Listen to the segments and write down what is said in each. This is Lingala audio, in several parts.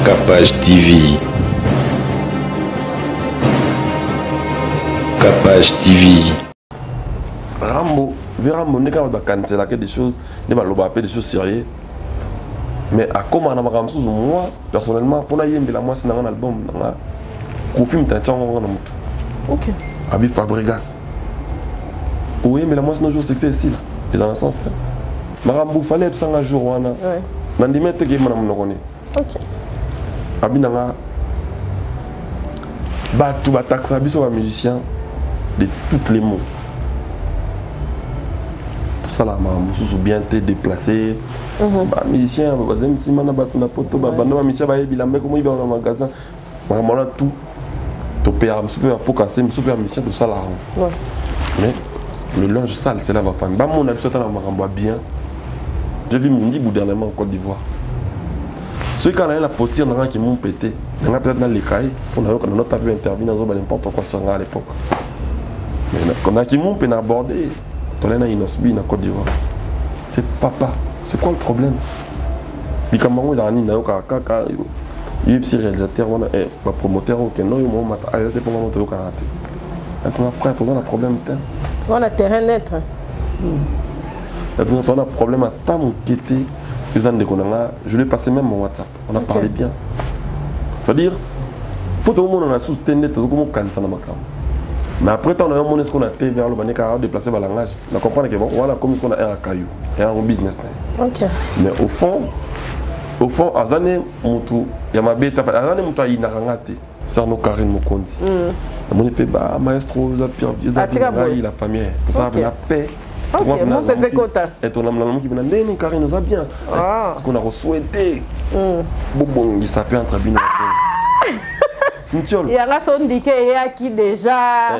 Capage TV. Capage TV. Rambo, Rambo, n'est pas cancel des choses, n'est pas l'obapé des choses sérieuses. Mais à comment on a marqué moi personnellement, pour y la moi c'est dans un album, dans un film ok. Abi Fabregas. Oui, mais la moi c'est un jour c'est ici là, et dans le sens là. Marambo fallait ça un jour wana. Ouais. Nandimé te game na monokone. Ok. Abi nanga ba tout ba taxa biso ba musicien de tous les mots. Tout ça là marambo sous bien te déplacé. Ba musicien ba bazem si mana ba tuna poto ba bando ba musicien ba yebila mbe comme il va dans magasin. Marambo là tout. To père super pour casser super musicien tout ça là. Ouais. Mais le linge sale c'est là va faire. Ba mon habitude na marambo bien. J'ai vu Mundi dernièrement en Côte d'Ivoire. Ceux qui ont la posture qui m'ont pété, ils ont peut-être dans les cahiers, pour nous, quand on a pu intervenir dans n'importe quoi sur à l'époque. Mais quand on a qui m'ont pu aborder, on a une osbi en Côte d'Ivoire. C'est papa, c'est quoi le problème? Les Camerounais, ils ont un kaka, il est réalisateur, un promoteur, qui non, il m'a arrêté pour monter au karaté. C'est un frère, on a un problème. On a terrain net. On a un problème à t'inquiéter. Je l'ai passé même mon WhatsApp. On a parlé bien. C'est-à-dire, pour tout le monde, on a soutenu tout le monde. Mais après, on a un monde qu'on a fait vers le Banéka, déplacé par le langage. On comprend que voilà comme ce qu'on a un caillou, un business. Okay. Mais au fond, à Zane, il y a ma bête, à Zane, il y a un c'est un Karine Mokondi. Mon épée, maestro, la famille, tout ça, la paix. Ok, mon pépé Kota. Et on a un qui m'a dit, Karine nous a bien. Parce qu'on a souhaité. Bon, il s'appelle entre bien. Il y a un son dit qu'il y a qui déjà.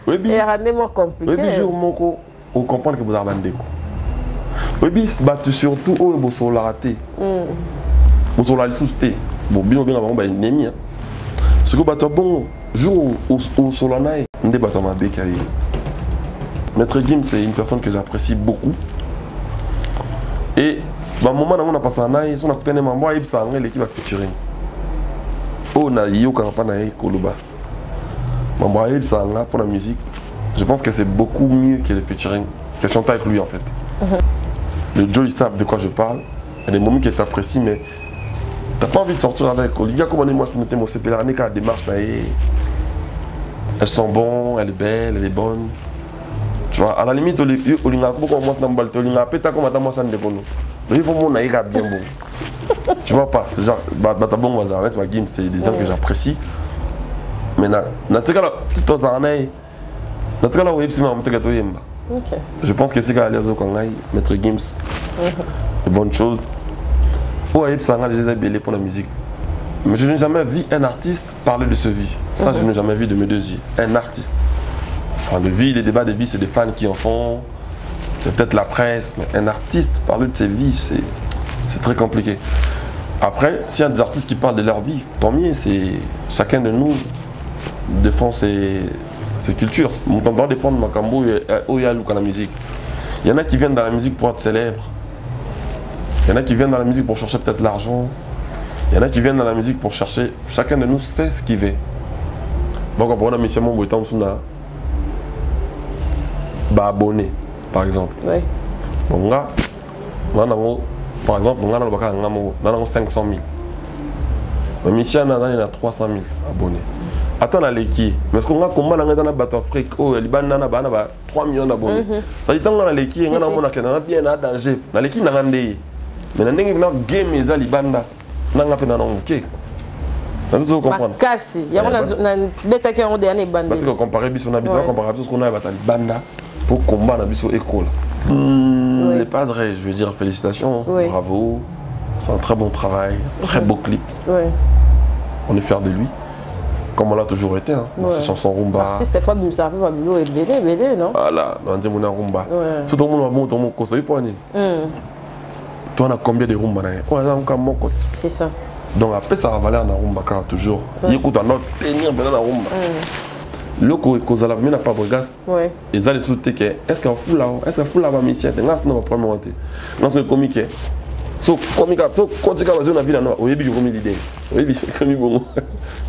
Il y a un démon compliqué. Oui, jour, mon co, on comprend que vous avez un déco. Oui, battu surtout, oh, vous avez raté. Vous avez sousté. Bon, bien, bien, avant, ben, ennemi. Ce que vous avez bon, jour où Solanaï, on débat ma bécaille. Maître Gims, c'est une personne que j'apprécie beaucoup. Et au moment où on a passé un an, on a écouté un membre, il y a l'équipe à featuring. On a eu un Koloba. Membre il pour la musique. Je pense que c'est beaucoup mieux que le featuring, que chanter avec lui en fait. Le Joe, ils savent de quoi je parle. Il y a des moments qui t'apprécient, mais t'as pas envie de sortir avec. Les gars, comme moi, je me suis dit, la démarche, elles sont bonnes, elle est belle, elle est bonne. Tu vois, à la limite, on a beaucoup moins de balles, on a pété comme à moi ça ne dépend pas. Il faut mon aïra bien bon. Tu vois pas, c'est genre, t'as bon bazar, c'est des gens que j'apprécie. Mais dans ce cas-là, tout le temps, dans ce cas-là, je pense que c'est qu'à l'aise au Kangaï, Maître Gims, de bonnes choses. Ou à Ipsanga, les belés pour la musique. Mais je n'ai jamais vu un artiste parler de ce vie. Ça, je n'ai jamais vu de mes deux yeux. Un artiste. Enfin, de vie, les débats de vie, c'est des fans qui en font. C'est peut-être la presse, mais un artiste parler de ses vies, c'est très compliqué. Après, s'il y a des artistes qui parlent de leur vie, tant mieux. Chacun de nous défend ses cultures. On doit dépendre de Makambo et Oyalou dans la musique. Il y en a qui viennent dans la musique pour être célèbres. Il y en a qui viennent dans la musique pour chercher peut-être l'argent. Il y en a qui viennent dans la musique pour chercher. Chacun de nous sait ce qu'il veut. Donc, on a mis mon bouton abonné par exemple. Oui. Bon, là, par exemple, on a 500 000. Ma mission a 300 000 abonnés. Attends, on a l'équipe. Mais ce qu'on a combat dans la bateau Afrique, oh, il y a 3 millions d'abonnés. Ça dit, on a l'équipe, on a bien un danger. On a l'équipe, on a un danger. Mais on a un game, on a libanda. On a un peu ok. Vous comprenez? Il y a un bêta qui a des bandes. Parce que comparer bis on a ce qu'on a battu banda pour combattre la biso école. Les padres, je veux dire félicitations, bravo. C'est un très bon travail, très beau clip. On est fiers de lui. Comme on l'a toujours été, hein, dans ses chansons rumba. L'artiste, des fois, il me arrive à Bilo et Bélé, non? Voilà, on dit mon rumba. Tout le monde va monter mon conseil pour aller. Toi, on a combien de rumba? C'est ça. Donc après, ça va valer en rumba car toujours. Il écoute un autre tenir dans la rumba. Le cause à la mine n'a pas bregas. Et ça les soutes que est-ce qu'on fout là? Est-ce qu'on fout là-bas, monsieur? C'est un premier monté. Dans ce comique, So comme quand tu as besoin de vie, au début, comme l'idée. Au début, comme bon.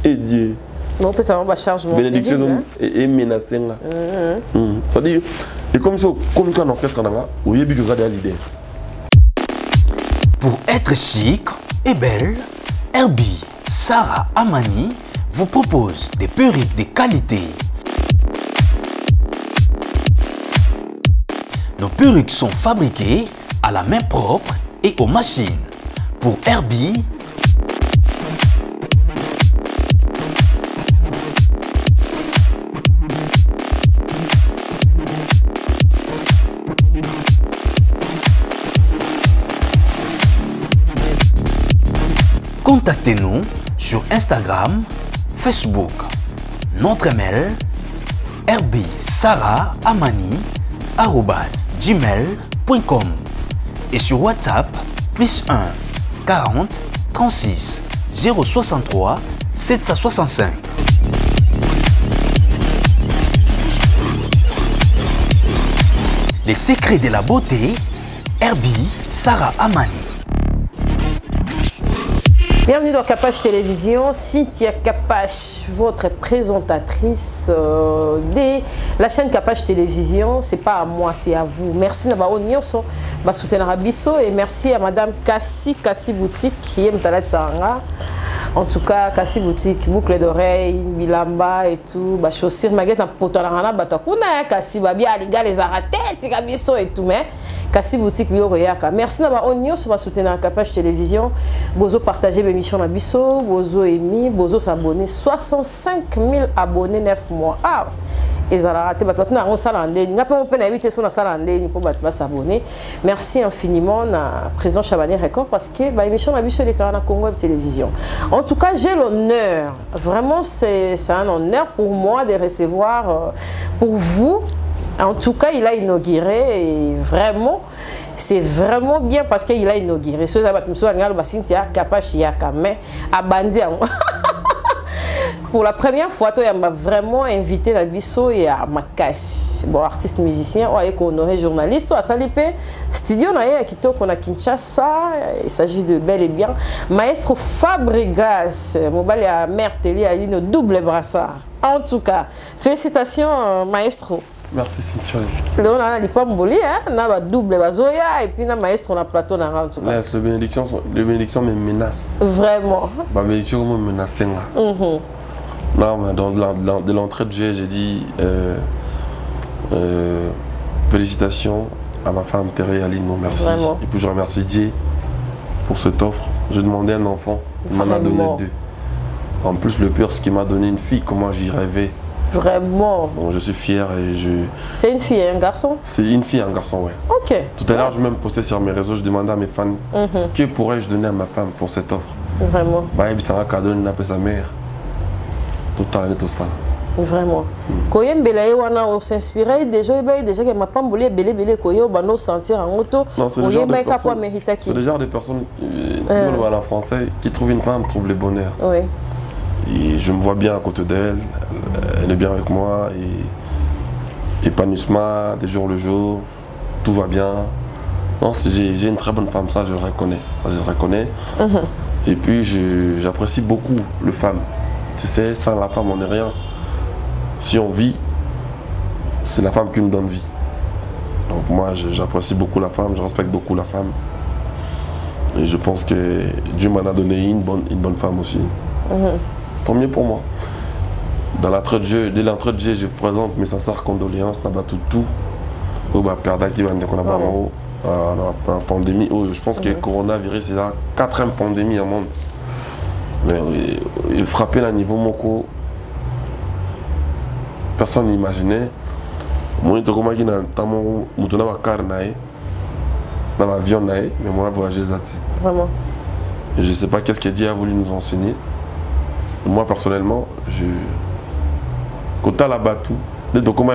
Et Dieu. Non, peut ça va charge mon bénédiction et menacé là. Ça dit et comme ça comme quand orchestre là, au début, tu as l'idée. Pour être chic et belle, Herbie Sarah Amani vous propose des perruques de qualité. Nos perruques sont fabriquées à la main propre et aux machines. Pour Herbie, contactez-nous sur Instagram, Facebook. Notre email herbie-sarah-amani@gmail.com et sur WhatsApp +1 40 36 063 765. Les secrets de la beauté, Herbie Sarah Amani. Bienvenue dans Capache Télévision, Cynthia Capache, votre présentatrice de la chaîne Capache Télévision. C'est pas à moi, c'est à vous. Merci Naba Onionso, Basoutenara Bisso, et merci à Madame Kassi Boutique qui est Mtalat Saranga. En tout cas, Kassi Boutique, boucle d'oreilles, bilamba et tout, chaussures, maguette, potalana, batakuna, Kassi Babia, les gars, les aratés, tika bisso et tout, mais Kassi Boutique, bio Royaka. Merci Naba Onionso, Basoutenara Capache Télévision. Bozo partager l'émission na bisso, bozo aimi, bozo s'abonner, 65 000 abonnés 9 mois. Ah, et ça a raté, on s'allandé, n'a pas pu inviter sur la salle pour s'abonner. Merci infiniment à président Chabani Record parce que l'émission na bisso les Carana Congo Télévision. En tout cas, j'ai l'honneur, vraiment c'est un honneur pour moi de recevoir pour vous. En tout cas, il a inauguré et vraiment, c'est vraiment bien parce qu'il a inauguré. Pour la première fois, il m'a vraiment invité à Bisso et à Makas. Bon, artiste musicien, on a honoré journaliste, à Salipé, studio à Kinshasa. Il s'agit de bel et bien. Maestro Fabregas, Mobile à Mertelli a dit nos double brassard. En tout cas, félicitations, maestro. Merci Cynthia. Là, on a pas mboli, on a double bazoya et puis on a maestro on a plateau na en tout cas. Les bénédictions me menacent. Vraiment. Ma bénédiction me menace là. Non, mais de l'entrée de jeu, j'ai dit félicitations à ma femme Thérèse Alino, merci. Vraiment. Et puis je remercie Dieu pour cette offre. Je demandais un enfant, il m'en a donné 2. En plus, le pire, ce qu'il m'a donné une fille, comment j'y rêvais. Vraiment. Donc je suis fier et je... C'est une fille et un garçon? C'est une fille et un garçon, ouais. Ok. Tout à l'heure, je même posté sur mes réseaux, je demandais à mes fans que pourrais-je donner à ma femme pour cette offre. Vraiment. Bah, il s'en a cadeau, il n'a pas sa mère. Tout ça. Vraiment. Quand on s'inspire déjà que ma femme voulait belé on sentir en auto. C'est le genre de personnes en français qui trouvent une femme, trouvent le bonheur. Oui. Et je me vois bien à côté d'elle, elle est bien avec moi, et épanouissement, des jours le jour, tout va bien. Non, j'ai une très bonne femme, ça je le reconnais. Et puis j'apprécie beaucoup les femmes. Tu sais, sans la femme on n'est rien. Si on vit, c'est la femme qui nous donne vie. Donc moi j'apprécie beaucoup la femme, je respecte beaucoup la femme. Et je pense que Dieu m'en a donné une bonne femme aussi. Tant mieux pour moi. Dans l'entrée de jeu, dès l'entrée de jeu, je présente mes sincères condoléances à tout au perdre qui va la pandémie. Je pense que le coronavirus c'est la 4e pandémie au monde. Mais il frappait à niveau moko. Personne n'imaginait. Moi, je suis dans l'avion, mais moi, voyager. Vraiment. Je ne sais pas qu'est-ce que Dieu a voulu nous enseigner. Moi, personnellement, quand tu as la batou, le document,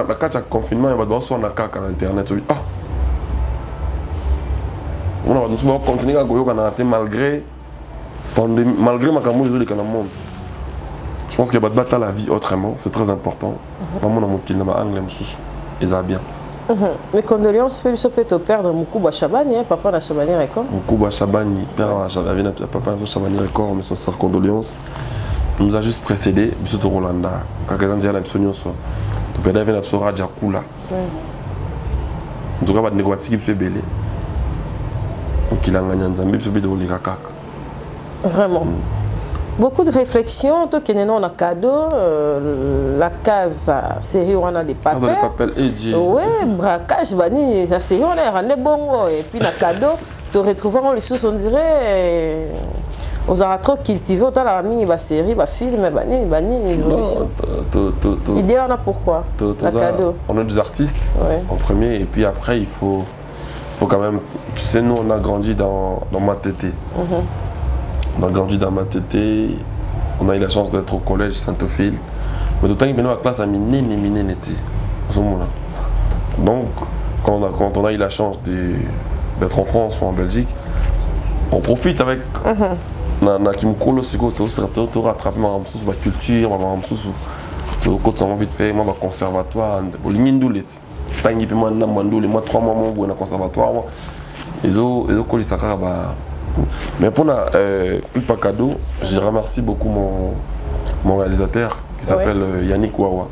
la carte de confinement, il va devoir sur la carte à l'internet. Ah! On va continuer à gagner malgré ma camoufle dans le monde. Je pense qu'il va battre la vie autrement, c'est très important. Maman a mon kill, ma angle, et ça bien. Mes condoléances, je peux te perdre Moukouba Chabani, papa de Chabani Record. Moukouba Chabani, père de papa de Chabani Record, mais sans condoléances. Il nous a juste précédé, M. Rolanda, quand il a dit à la mission, tu peux aller à Sora Djakula. En tout cas, il y a des gens belé. Donc il a gagné un Zambie, il a gagné. Vraiment. Beaucoup de réflexions, tout qui est non cadeau, la case série on a des papels. Oui, braquage, la série on a un bon et puis la cadeau, te retrouvons les sous on dirait aux aura trop cultivé autant la mini la série, la film, bani évolution. Idée on a pourquoi la cadeau. On a des artistes en premier et puis après il faut quand même, tu sais nous on a grandi dans Matete. On a grandi dans Matete, on a eu la chance d'être au collège Saint-Ophile. Mais d'autant que la classe a miné n'était. Donc, quand on a eu la chance d'être en France ou en Belgique, on profite avec na kimukolo siko to rattraper ma culture, ma côté envie de faire ma conservatoire pour l'indoulet. Tangi pe moi na mandoulet moi 3 mois mon na conservatoire. Ezo kolisaka ba. Mais pour pas cadeau, je remercie beaucoup mon réalisateur qui s'appelle Yannick Wawa.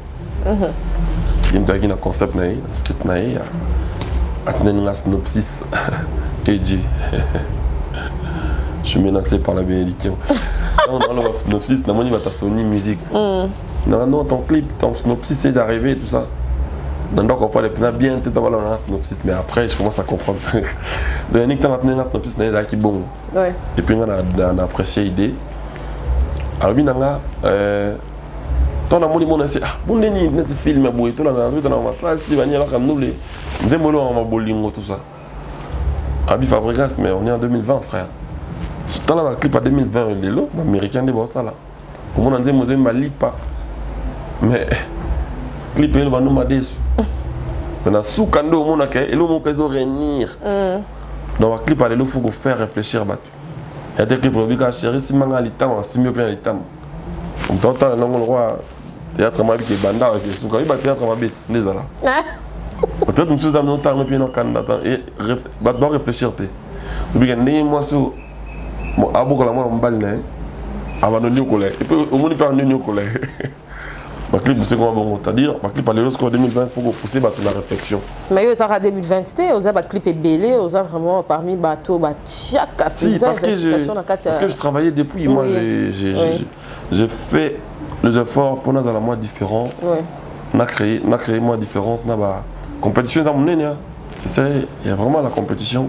Il me dit un concept, un script, un synopsis et Dieu. Je suis menacé par la bénédiction. On a le synopsis, on va ta Sony musique. Non, ton clip, ton synopsis est d'arriver et tout ça. Donc on parle bien tout d'abord dans synopsis, mais après je commence à comprendre. Donc Yannick t'a maintenu dans synopsis, c'est qui bon. Et puis on a apprécié l'idée. Alors bien là, ton amour du monde c'est bon ni net film boy tout là dans ma salle si va alors comme nous les nous aimons on va bolingo tout ça. Abi Fabregas mais on est en 2020 frère. Tout là le clip à 2020 les lots américain de bon ça là. Au monde on dit moi j'aime lipa. Mais clip il va nous m'aider. Maintenant sous kando au monde et le monde qu'ils ont réunir. Dans le clip il faut faire réfléchir battu. Il y a des clips pour dire chérie si manga litam si mieux bien litam. On t'entend le nom le roi théâtre ma vie qui est banda avec sous quand il va théâtre ma bête les là. Peut-être une chose dans notre temps puis non candidat et doit réfléchir té. Depuis que né moi sur mon abo que la moi on balle là avant de nous coller et puis au monde pas nous coller. Ma clip c'est comment bon c'est-à-dire ma clip aller jusqu'en 2020 il faut pousser la réflexion. Mais aux a 2020 c'était aux a clip est belé aux a vraiment parmi bateau chaque si parce que je travaillais depuis moi j'ai fait les efforts pour nous dans la moi différent. On a créé moi différence na ba compétition dans mon nez. C'est il y a vraiment la compétition.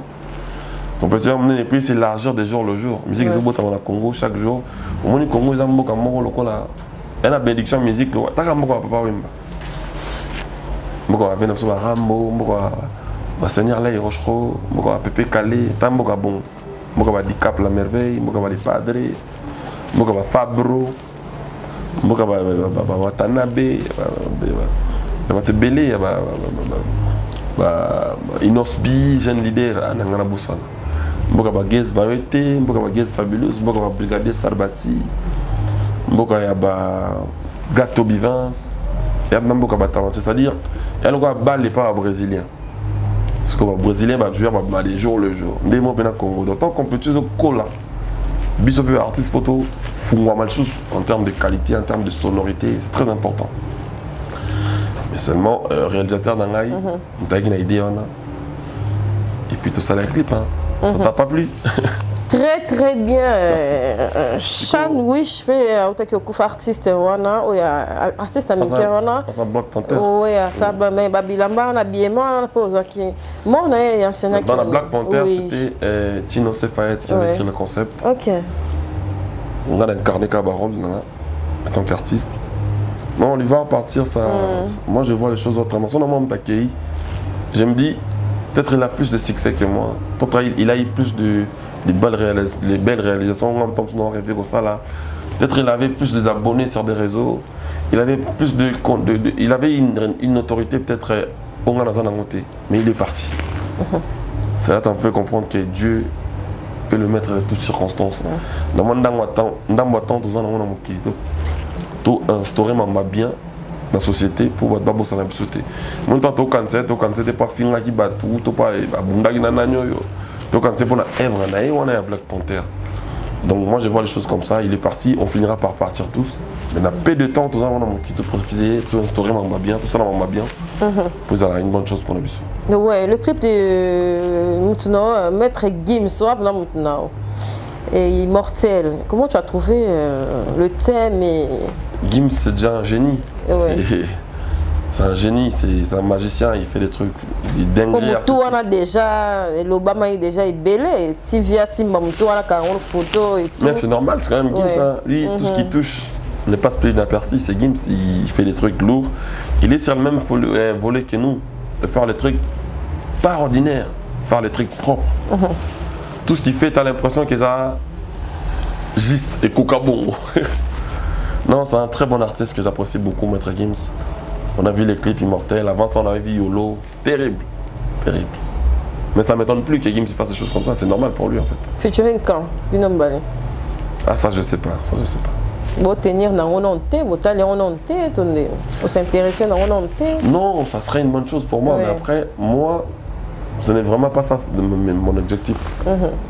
Compétition mon nez et puis c'est largeur des jours le jour. Musique de boîte dans Congo chaque jour. Au moins Congo ils ont beaucoup à local là. Elle a bénédiction musique là. T'as beaucoup à papa Wemba. Beaucoup à venir sur Rambo, beaucoup à Seigneur là Rochereau, beaucoup à Pépé Calé, t'as beaucoup à bon. Beaucoup à Dicap la merveille, beaucoup à les padres, beaucoup à Fabro. Beaucoup à Watanabe, Watebele, Inosbi, jeune leader à Nangana Boussala. Beaucoup à Gez Bayote, beaucoup à Gez Fabulous, beaucoup à Brigadier Sarbati, beaucoup à Gâteau Bivance, et à beaucoup à Talent. C'est-à-dire, il y a le gars balle pas brésilien. Parce que les Brésiliens jouent des jours le jour. Des mots au Congo. D'autant qu'on peut utiliser le cola. Bisop artiste photo, fou mal chose en termes de qualité, en termes de sonorité, c'est très important. Mais seulement réalisateur d'Angaï, on a une idée et puis tout ça les clips, ça t'a pas plu. Très bien. Chan wish mais autant que artiste wana ou artiste américain wana. Ça Black Panther. Oui, ça mais Babilamba on habillement on pose qui. Moi on a ancien dans la Black Panther c'était Tino Sefayet qui avait écrit le concept. OK. On a incarné Cabaron en tant qu'artiste. Non, on lui va partir ça. Moi je vois les choses autrement. Son nom m'accueille. Je me dis peut-être il a plus de succès que moi. Il a eu plus de les belles réalisations, en tant que nous rêvé comme ça là. Peut-être il avait plus d'abonnés sur des réseaux, il avait plus il avait une autorité peut-être au côté, mais il est parti. C'est là qu'on peut comprendre que Dieu est le maître de toutes circonstances. Dans mon temps, tout instauré m'a bien, la société pour pas bosser dans la société. Moi, toi, tu as pas finir qui bat tout, tu pas abunda qui nananyo, tu as pour la œuvre, on a Black Panther. Donc moi, je vois les choses comme ça. Il est parti, on finira par partir tous. Mais on a peu de temps, tout ça, on a quitté profiter, tout instaurer, on va bien, tout ça, on va bien. Pour ça, une bonne chose pour nous. Ouais, le clip de maintenant, Maître Gims, maintenant. Et Immortel, comment tu as trouvé le thème et... Gims, c'est déjà un génie. Ouais. C'est un génie, c'est un magicien, il fait des trucs, des dingueries. Comme tout, on a déjà, l'Obama est déjà belé. Tivia Simba, on a 40 photos et tout. Mais c'est normal, c'est quand même Gims. Ouais. Hein. Lui, tout ce qui touche ne passe plus inaperçu, c'est Gims, il fait des trucs lourds. Il est sur le même volet que nous, de faire les trucs pas ordinaires, faire les trucs propres. Tout ce qu'il fait, tu as l'impression que ça juste et coca-bon. Non, c'est un très bon artiste que j'apprécie beaucoup, Maître Gims. On a vu les clips Immortels, avant ça on avait vu YOLO, terrible, terrible. Mais ça ne m'étonne plus que Gims fasse des choses comme ça, c'est normal pour lui en fait. Featuring quand Binombalé. Ah ça je sais pas, ça je sais pas. Bon tenir dans Rononté, bon aller Rononté, on s'intéresser dans Rononté. Non, ça serait une bonne chose pour moi, Ouais. mais après, moi, ce n'est vraiment pas ça mon objectif.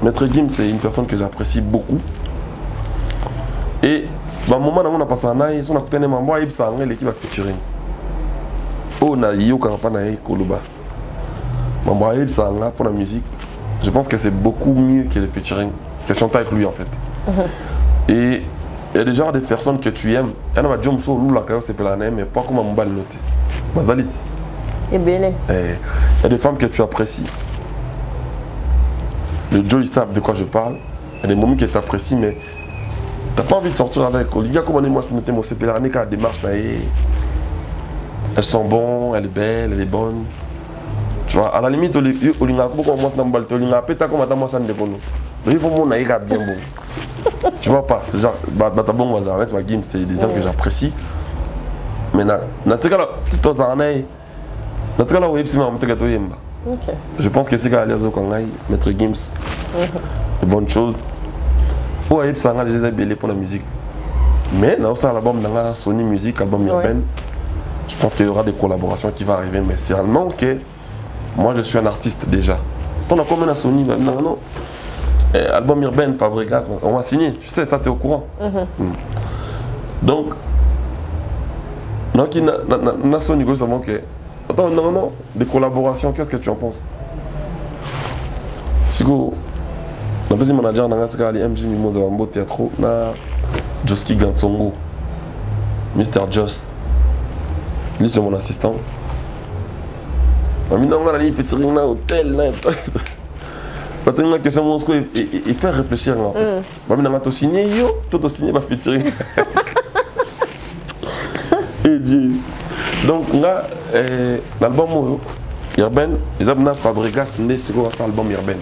Maître Gims, c'est une personne que j'apprécie beaucoup. Et, bah, au moment où on a passé un an, on a écouté un membre, l'équipe a featuring. Oh, na yo quand on a Koluba. Membre pour la musique, je pense que c'est beaucoup mieux que le featuring, que chanter avec lui en fait. Et il y a des genres de personnes que tu aimes. Il y en a qui ont la carrière, c'est mais pas comme un mobile noté. Mazalit. Et belé. Il y a des femmes que tu apprécies. Les Joe, ils savent de quoi je parle. Il y a des moments que tu apprécies, mais tu n'as pas envie de sortir avec. Les gars, comme moi, je me mon CP, la démarche, elles sont bonnes, elle est belle, elle est bonne. Tu vois, à la limite, il faut que bien bon. Tu vois pas, c'est genre, c'est des gens que j'apprécie. Mais je pense que c'est quand même Maître Gims, de bonnes choses. Ou à Epsanga déjà belé pour la musique. Mais dans ça, l'album dans Sony Music, album urbain, je pense qu'il y aura des collaborations qui vont arriver. Mais c'est un nom que moi je suis un artiste déjà. On a combien à Sony maintenant? Non. Album urbain, Fabregas, on va signer. Je sais, tu es au courant. Donc, na Sony, que attends, non, des collaborations, qu'est-ce que tu en penses? Sigo, le deuxième manager dans le MJ Mimosa Mambo Théâtre, na Joski Gansongo, Mr. Just, lui c'est mon assistant. Mais non, on a dit featuring na hôtel, quand tu as une question, il fait réfléchir en fait. Mais on a signé, yo, tout signé, va featuring. Donc là, l'album urbain, ils ont Fabregas né sur l'album urbain.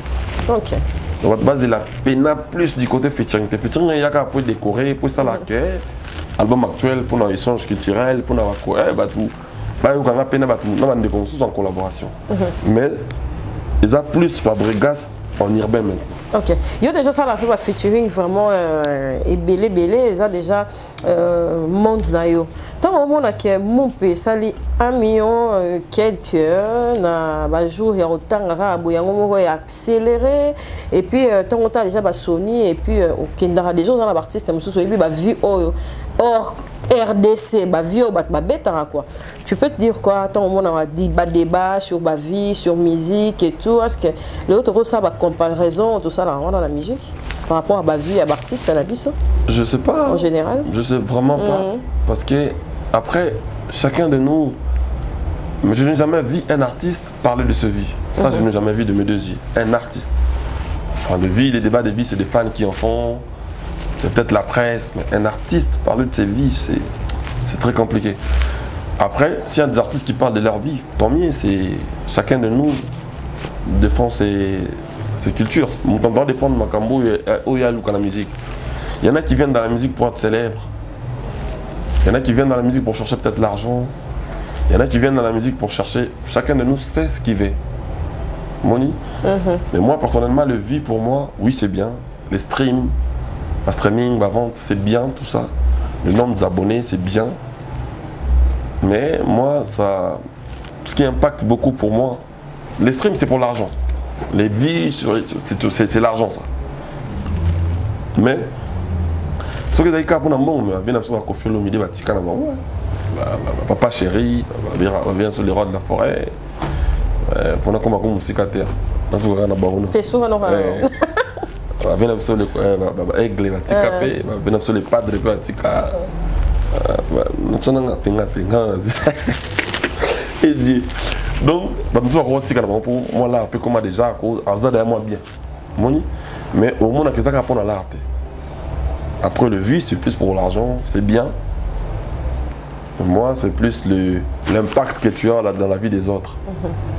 Ok. Donc à base de la peine plus du côté featuring. Featuring, il y a qu'à décorer, pour ça la quai, album actuel, pour un échange culturel, pour un quoi, bah tout. Là, il y a peine, bah tout, on a des consensus en collaboration. Mais ils ont plus Fabregas en urbain maintenant. Ok. Il y a déjà ça, la fait featuring vraiment et belé, ils ont déjà monde d'ailleurs. Tant au moment que mon pays sali 1 million quelques na jour il y a autant de accéléré et puis tant on a déjà Sony et puis au Kendara des jours dans l'artiste et puis vu or RDC vie quoi. Tu peux te dire quoi? Tant on a dit débat sur ma vie, sur musique et tout. Est-ce que les autres ça va comparaison tout ça là dans la musique par rapport à ma vie à l'artiste à la biso? Je sais pas. En général. Je sais vraiment pas parce que après chacun de nous. Mais je n'ai jamais vu un artiste parler de sa vie. Ça, je n'ai jamais vu de mes deux yeux. Un artiste. Enfin, de vie, les débats de vie, c'est des fans qui en font. C'est peut-être la presse, mais un artiste parler de ses vies, c'est très compliqué. Après, s'il y a des artistes qui parlent de leur vie, tant mieux, c'est chacun de nous défend ses cultures. On va dépendre de Makambo et Oyalou dans la musique. Il y en a qui viennent dans la musique pour être célèbres. Il y en a qui viennent dans la musique pour chercher peut-être l'argent. Il y en a qui viennent dans la musique pour chercher. Chacun de nous sait ce qu'il veut. Moni. Mais moi, personnellement, le vie pour moi, oui, c'est bien. Les streams. La streaming, la vente, c'est bien tout ça. Le nombre d'abonnés, c'est bien. Mais moi, ça, ce qui impacte beaucoup pour moi, les streams, c'est pour l'argent. Les vies, c'est l'argent, ça. Mais, ce que j'ai dit, pour un bon, bien sûr, à Kofi Olomide, papa chéri, vient sur les rois de la forêt. Pendant qu'on m'a comme musique à terre. C'est souvent non. Vient sur les aigle, la ticapé, vient sur les padres, la tica. Et dit, donc, pour moi là, un peu comme déjà, à ça moi bien. Mais au moins, on a qu'à apprendre à l'art. Après le vie, c'est plus pour l'argent, c'est bien. Moi, c'est plus l'impact que tu as là, dans la vie des autres.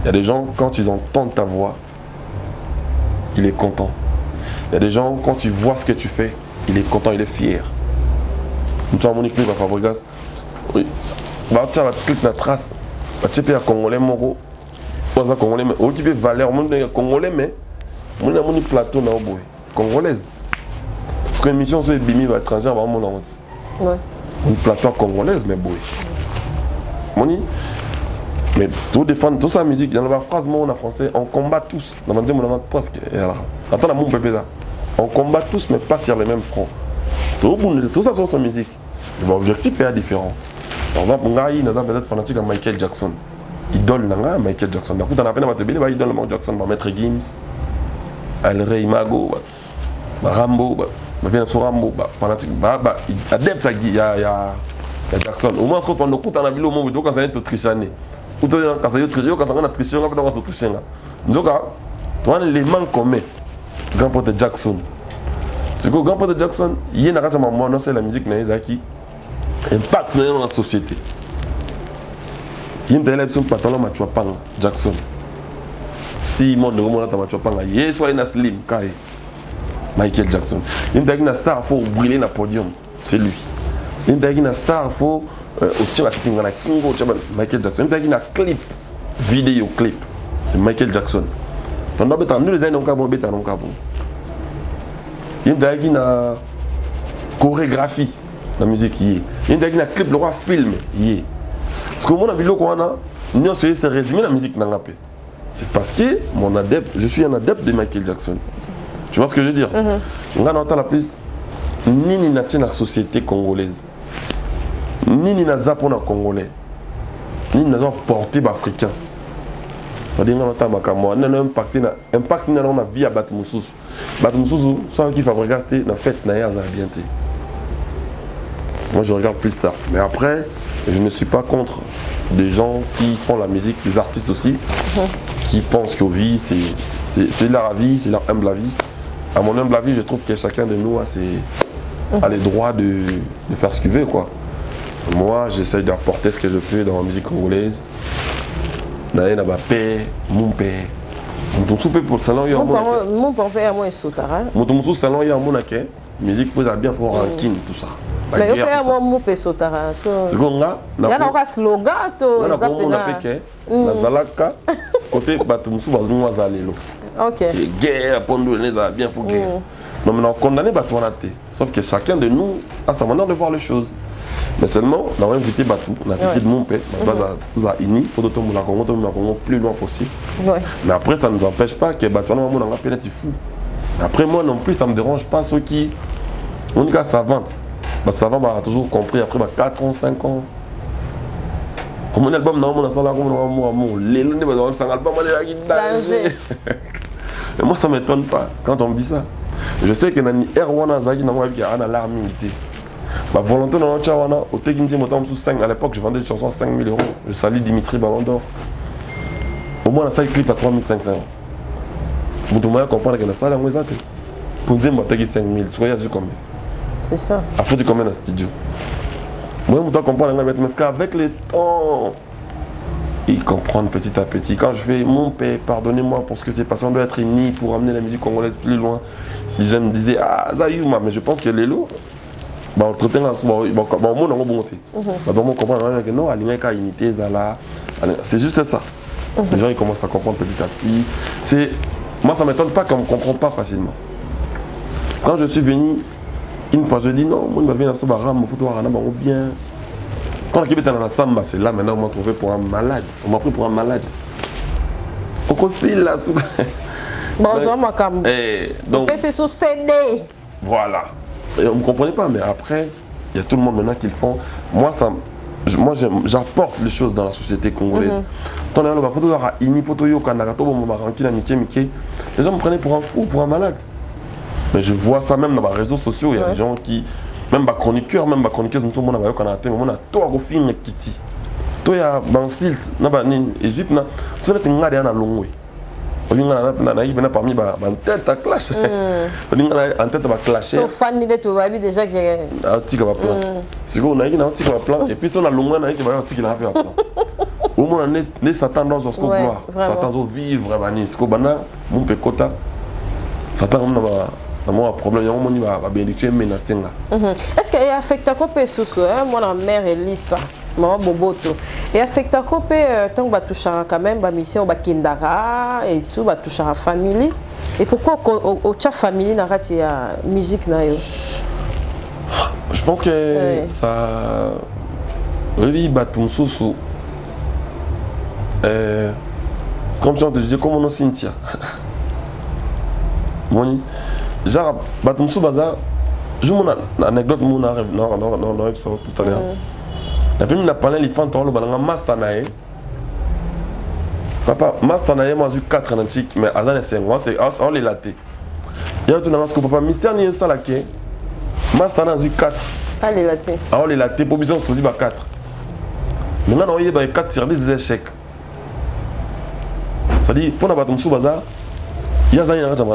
Il y a des gens, quand ils entendent ta voix, il est content. Il y a des gens, quand tu vois ce que tu fais, il est content, il est fier. Tu as mon équipe à Fabregas. Oui. Tu as la trace. Tu as un Congolais, Moro. Tu as un Congolais, mais tu as valeur. Tu as un Congolais, mais tu as un plateau dans le bois. Congolaise. Parce que l'émission sur les bimi étrangers, on va mon honte. Ouais. Une plateau congolaise, mais boy. Moni, mais tout défendre, toute sa musique, dans la phrase moi en français, on combat tous. Dans le monde, presque. Attends, mon pépé là. On combat tous, mais pas sur les mêmes fronts. Tout ça sur sa musique. L'objectif est différent. Par exemple, Ngaï, nous avons peut-être fanatique à Michael Jackson. Idole Nanga, Michael Jackson. D'un coup, on a peine à battre Billy, idole Michael Jackson, Maître Gims, El Rey Mago, Rambo. Bien sûr, Rambo, fanatique, adepte à Jackson. Au moins, quand on écoute en ville, au moment où on est triché, ou quand on est triché, quand on est triché, on est triché. Donc, tu as l'élément commun, grand-père de Jackson. C'est que grand-père de Jackson, il y a un moment, c'est la musique qui impacte dans la société. Il y a une élection de patron, Jackson. Si il monte de moment, il y a soit une slim, Michael Jackson. Il y a une star, il faut briller dans le podium. C'est lui. Il y a une star, il faut Michael Jackson. Il y a un clip, vidéo clip. C'est Michael Jackson. Nous les avons il y a une chorégraphie dans la musique. Il y a un clip, le roi film. Parce que moi, c'est résumé la musique. C'est parce que je suis un adepte de Michael Jackson. Tu vois ce que je veux dire? On a la plus ni na la société congolaise, ni na zapona congolais, ni na porté africain. C'est-à-dire qu'on a impacté dans la vie à Batmoussous. Batmoussous, soit qui fabrique la fête naïa bien. Moi je regarde plus ça. Mais après, je ne suis pas contre des gens qui font la musique, des artistes aussi, qui pensent que vie, c'est leur vie, c'est leur humble vie. À mon humble avis, je trouve que chacun de nous a les droits de faire ce qu'il veut, quoi. Moi, j'essaie d'apporter ce que je peux dans la musique congolaise. D'ailleurs, ma paix, mon père. Mon souper pour le salon, il y a un monde. Mon père fait un mois soutara. Mon salon, il y a un monde qui musique peut bien pour ranking, tout ça. Mais il y a un mois pour soutara. C'est comme là. Il y a un slogan, on a Zalaka, côté Batumsu, on va aller. Ok. Guerre, pour nous, les a bien pour guerre. Non, mais on condamne Batou en athée. Sauf que chacun de nous a sa manière de voir les choses. Mais seulement, on a invité Batou, on a invité de mon père, on a ini, pour d'autres la Congo plus loin possible. Mais après, ça ne nous empêche pas que Batou, on a un pénètre fou. Après, moi non plus, ça ne me dérange pas ceux qui, on dit savante. Savant a toujours compris après 4 ans, 5 ans. Mon album, non, mon album, et moi, ça ne m'étonne pas quand on me dit ça. Je sais que dans Erwana Zagi, dans ma vie, il y a un alarme militaire. Ma volonté dans le Tchawana, au Teginti, à l'époque, je vendais des chansons à 5 000 €. Je salue Dimitri Ballon d'Or. Au moins, la salle clip à 3 500 €. Vous devez comprendre que la salle est exacte. Pour dire, je vais 5 000 €. Soyez vu combien? C'est ça. Après, tu combien dans le studio? Moi, je dois comprendre, mais qu'avec le temps, ils comprennent petit à petit. Quand je fais mon père, pardonnez-moi pour ce que c'est passé, on doit être unis pour amener la musique congolaise plus loin. Les gens me disaient, ah, Zayouma, mais je pense que les lots, entre-temps, au monde, on va monter. On comprend que non, unité, c'est juste ça. Les gens ils commencent à comprendre petit à petit. Moi, ça ne m'étonne pas qu'on ne me comprend pas facilement. Quand je suis venu, une fois, je dis non, moi, je vais venir sur Baram, il faut bien. Quand on est dans la samba, c'est là maintenant on m'a trouvé pour un malade. On m'a pris pour un malade. On conseille là. Bon, on m'a comme. Donc, c'est sous CD. Voilà. Et on ne me comprenait pas, mais après, il y a tout le monde maintenant qui le font. Moi, j'apporte les choses dans la société congolaise. Les gens me prenaient pour un fou, pour un malade. Mais je vois ça même dans les réseaux sociaux. Il y a des gens qui, même les chroniqueurs, même les chroniqueuses, nous sommes en train de on a tout à refaire Kitty. Tout y a dans style, dans l'Égypte, c'est un peu de longue. On a parmi les têtes à clash. En tête à clasher. So fan ni tu vas déjà que un tic à plan. C'est qu'on a un tic à plan et puis on a longuement un tic à plan. Au moins on est Satan dans ce couloir. Satan zo vivre vraiment. Ce qu'on bana mon pekota. Satan on a un problème, on va bénéficier menacer là. Est-ce que affecte quoi pe sous moi la mère Elisa. Maman Boboto. Et affecte quoi pe tant va toucher quand même ba mission ba kindara et tout va toucher la famille. Et pourquoi au cha famille na rati ya musique na yo? Je pense que ça oui batum sous c'est comme si on te disait comment on Cynthia. Moni genre batum sous bazar je mon anecdote mon arrive non épisode tout à l'heure. La première n'a parlé les fans le balanga master nae. Papa master nae moi j'ai 4 antiques mais azan 5 moi c'est on les laté. Il y a tout dans ce que papa mystère ni ça là qui master na j'ai 4. Ah les laté. Ah on les laté pour besoin de 4. Maintenant on y a 4 sur des échecs. Ça dit pour na batum sous bazar il y a zanya na jambe.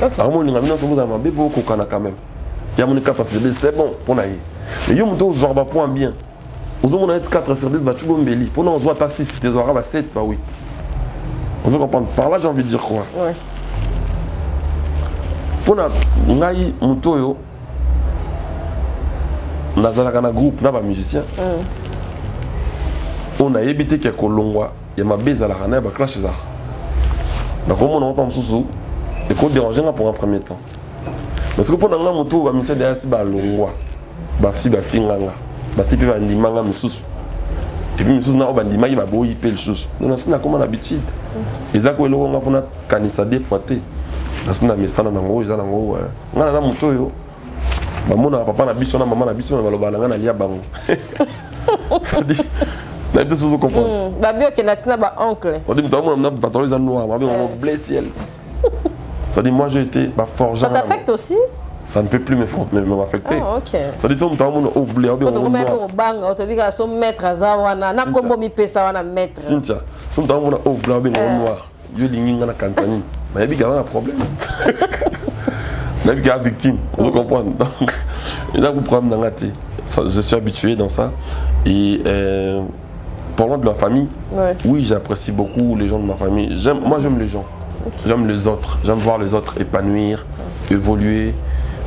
OK. Alors moi l'inga mina so bazar mambe pour kokana quand même. Il y a mon 4 sur des c'est bon pour naïe. Et yo muto zorba point bien. Vous avez 4 sur 10, tu peux me pour nous, on voit 6, tu auras 7, bah oui. Vous comprenez? Par là, j'ai envie de dire quoi? Oui. Pour nous, Mutoyo, nous avons un groupe, nous avons un musicien. On a évité qu'il y ait Kolongwa, il y a ma bise à la rana, il y a clash. Donc, on entend sous et qu'on dérange pour un premier temps. Parce que pour nous, on a un musicien derrière, c'est Longwa, Bafi, Bafinganga. Basi pe bandimanga mususu et puis mususu na obandima il va boyi pe mususu non c'est na comme l'habitude ezako eloko nga fona kanisa des fois te asina mestana nango eza nango ngana na muto yo ba mona papa na biso na maman na biso na baloba nga na lia bango na tout ce comprendre ba bio ke natina ba oncle on dit muto na patron les noirs ba bio on blessé ça dit moi j'ai été ba forgeant. Ça t'affecte aussi? Ça ne peut plus m'affecter. Ah, ok. Ça dit que tu as oublié. Quand tu as bang, tu as son maître à Zawana, na kombo mi pesa wana maître. Cynthia, tu as oublié noir. Yo lingi na kansani. Mais il y a un problème. Il y a une victime. Vous comprenez? Donc, il y a un problème dans la tête. Je suis habitué dans ça. Et parlant de la famille, oui, j'apprécie beaucoup les gens de ma famille. Moi, j'aime les gens. J'aime les autres. J'aime voir les autres épanouir, évoluer.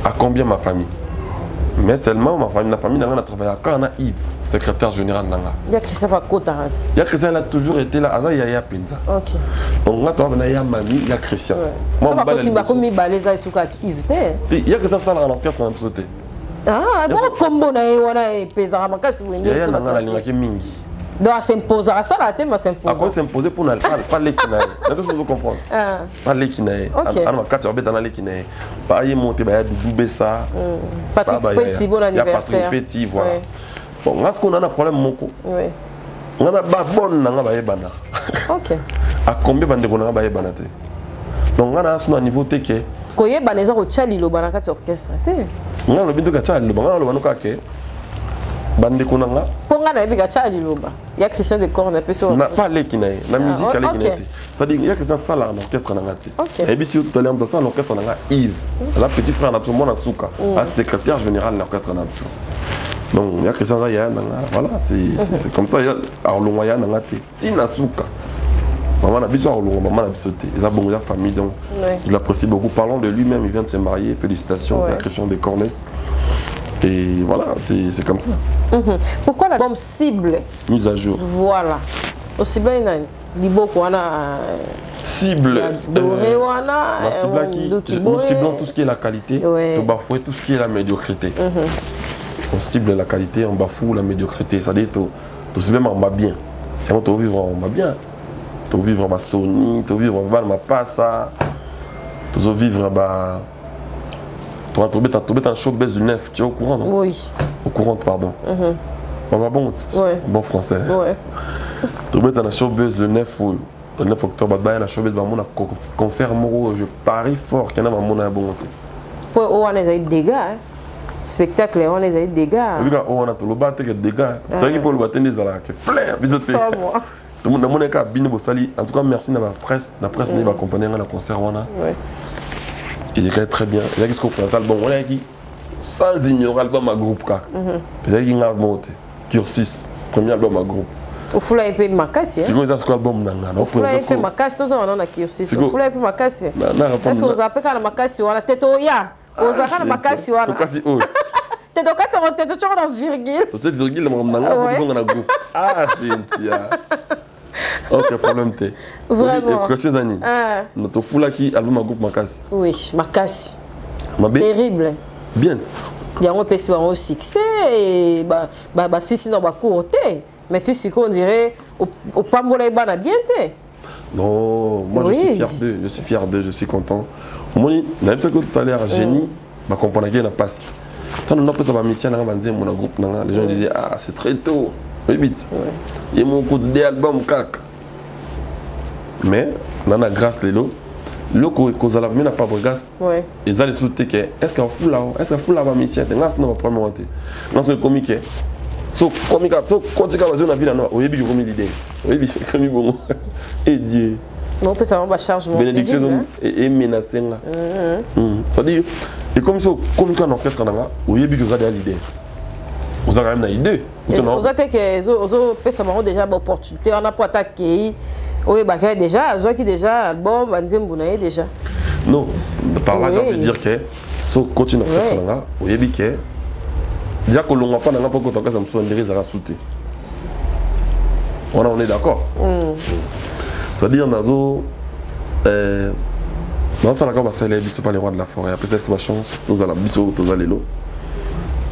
À combien ma famille? Mais seulement ma famille n'a travaillé à quand on a Yves, secrétaire général Nanga. Il y a Christian Pakotaras. Il y a Christian, il a toujours été là. Il y a Pinza. Ok. Donc là, il y a Mami, il y a Christian. Moi, je vais continuer à comme Baleza et Souka Yves. Il y a Christian dans l'orchestre en sauté. Ah, bon combo na wana pesa makasi wende. Il y a Nanga la mingi. Donc s'imposer à ça là tellement s'imposer. Après s'imposer pour pas les kinae. Là vous comprendre. Pas les kinae. Alors quand tu vas dans les kinae, pas y monter ba double ça. Patrick Petit bon anniversaire. Patrick Petit voilà. Bon, là ce qu'on a un problème moko. Oui. On a ba bonne nanga ba yebana. OK. À combien bande ko nanga ba yebana te. Donc on a son niveau teke. Koye baneza ko tchali lo banaka orchestre te. On a le bintu ka tchali lo banaka lo banaka ke. Bande konanga ponga na yebika cha liloba ya Christian de corps na peso na pas lekinae na musique à lekinae ça dit il y a Christian ça là en orchestre na ngati et puis si tout à l'heure dans ça l'orchestre na Yves la petit frère na tout monde Souka à secrétaire général de l'orchestre na donc il y a Christian ça ya voilà c'est comme ça à Olongwa na ngati tina Souka maman na biso à Olongwa maman na biso te ils a bon la famille donc je l'apprécie beaucoup parlons de lui-même il vient de se marier félicitations à Christian de Cornès. Et voilà, c'est comme ça. Pourquoi l'album cible? Mise à jour. Voilà. Au cible, il y a des beaux cible. Doré, wana. Nous ciblons tout ce qui est la qualité, tout bafouer tout ce qui est la médiocrité. on cible la qualité, on bafoue la médiocrité. C'est-à-dire que tu même en bas bien. Et on te vivre en bas bien. Tu vivre en Sony, tu vivre en ma Passa, tu vivre en tu vas trouver un showbiz du neuf, tu es au courant, non? Oui. Au courant, pardon. Bon, bon français. Ouais. Tu vas un showbiz le 9 octobre, il y a un showbiz, un concert, je parie fort qu'il y en a un bon. On a des dégâts. Spectacle, on les a eu des dégâts. On a tout le battre des dégâts. Tu sais qu'il peut le battre des dégâts. Plein. Sans moi. Tout le monde a bien bossali. En tout cas, merci à la presse. La presse n'est pas accompagnée dans le concert. Il est très bien. Il y a qui se comprend l'album. On a qui sans ignorer l'album à groupe. Il y a qui a monté. Cursus. Premier album à groupe. Au foulard un peu makasi. Si vous avez un album, au foulard un peu makasi. Tous on a Cursus. Au foulard un peu makasi. Est-ce que vous avez quand makasi ou la tête au ya? Vous avez quand makasi ou la t'es donc t'es toujours en virgule. Tu sais virgule on a groupe. Ah c'est tia. Ok, problème t'es. Vraiment. Précieux Annie. Notre foula qui album à groupe Makasi. Oui, Makasi. Terrible. Bien. Il y a un peu de succès et si sinon bah courté. Mais tu sais qu'on dirait au Pambola bana bien t'es. Non, moi je suis fier d'eux, je suis content. Moi, on a vu que tout à l'heure génie, ma compagnie n'a pas si. Quand on a pris sa mission dans mon groupe, les gens disaient ah c'est très tôt. Oui vite. Il y a mon coup de albums cac. Mais on a grâce les lots. Le cause à la n'a pas de grâce. Ils allaient souhaiter que est-ce qu'on fout là, est-ce qu'on fout là ma mission. Grâce non premier monter. Non c'est comique. So comique, so quand tu vas dans la ville là, au début comme l'idée. Oui bien comme bon. Et Dieu. On peut savoir ma charge mon bénédiction et menacé là. Ça dit et comme ça comme quand orchestre là, au début vous avez l'idée. Vous avez même une idée. Vous avez que vous déjà une opportunité, on a pas attaqué. Oui, bah déjà, je qui déjà album, on déjà. Non, par là je veux dire que si on continue à faire ça, au début que déjà que l'on n'a pas dans pas quand on me souvient de sauter. On est d'accord. C'est-à-dire dans ça, on va faire les bisous par les rois de la forêt. Après, c'est ma chance. Nous allons bisous, tous allés là.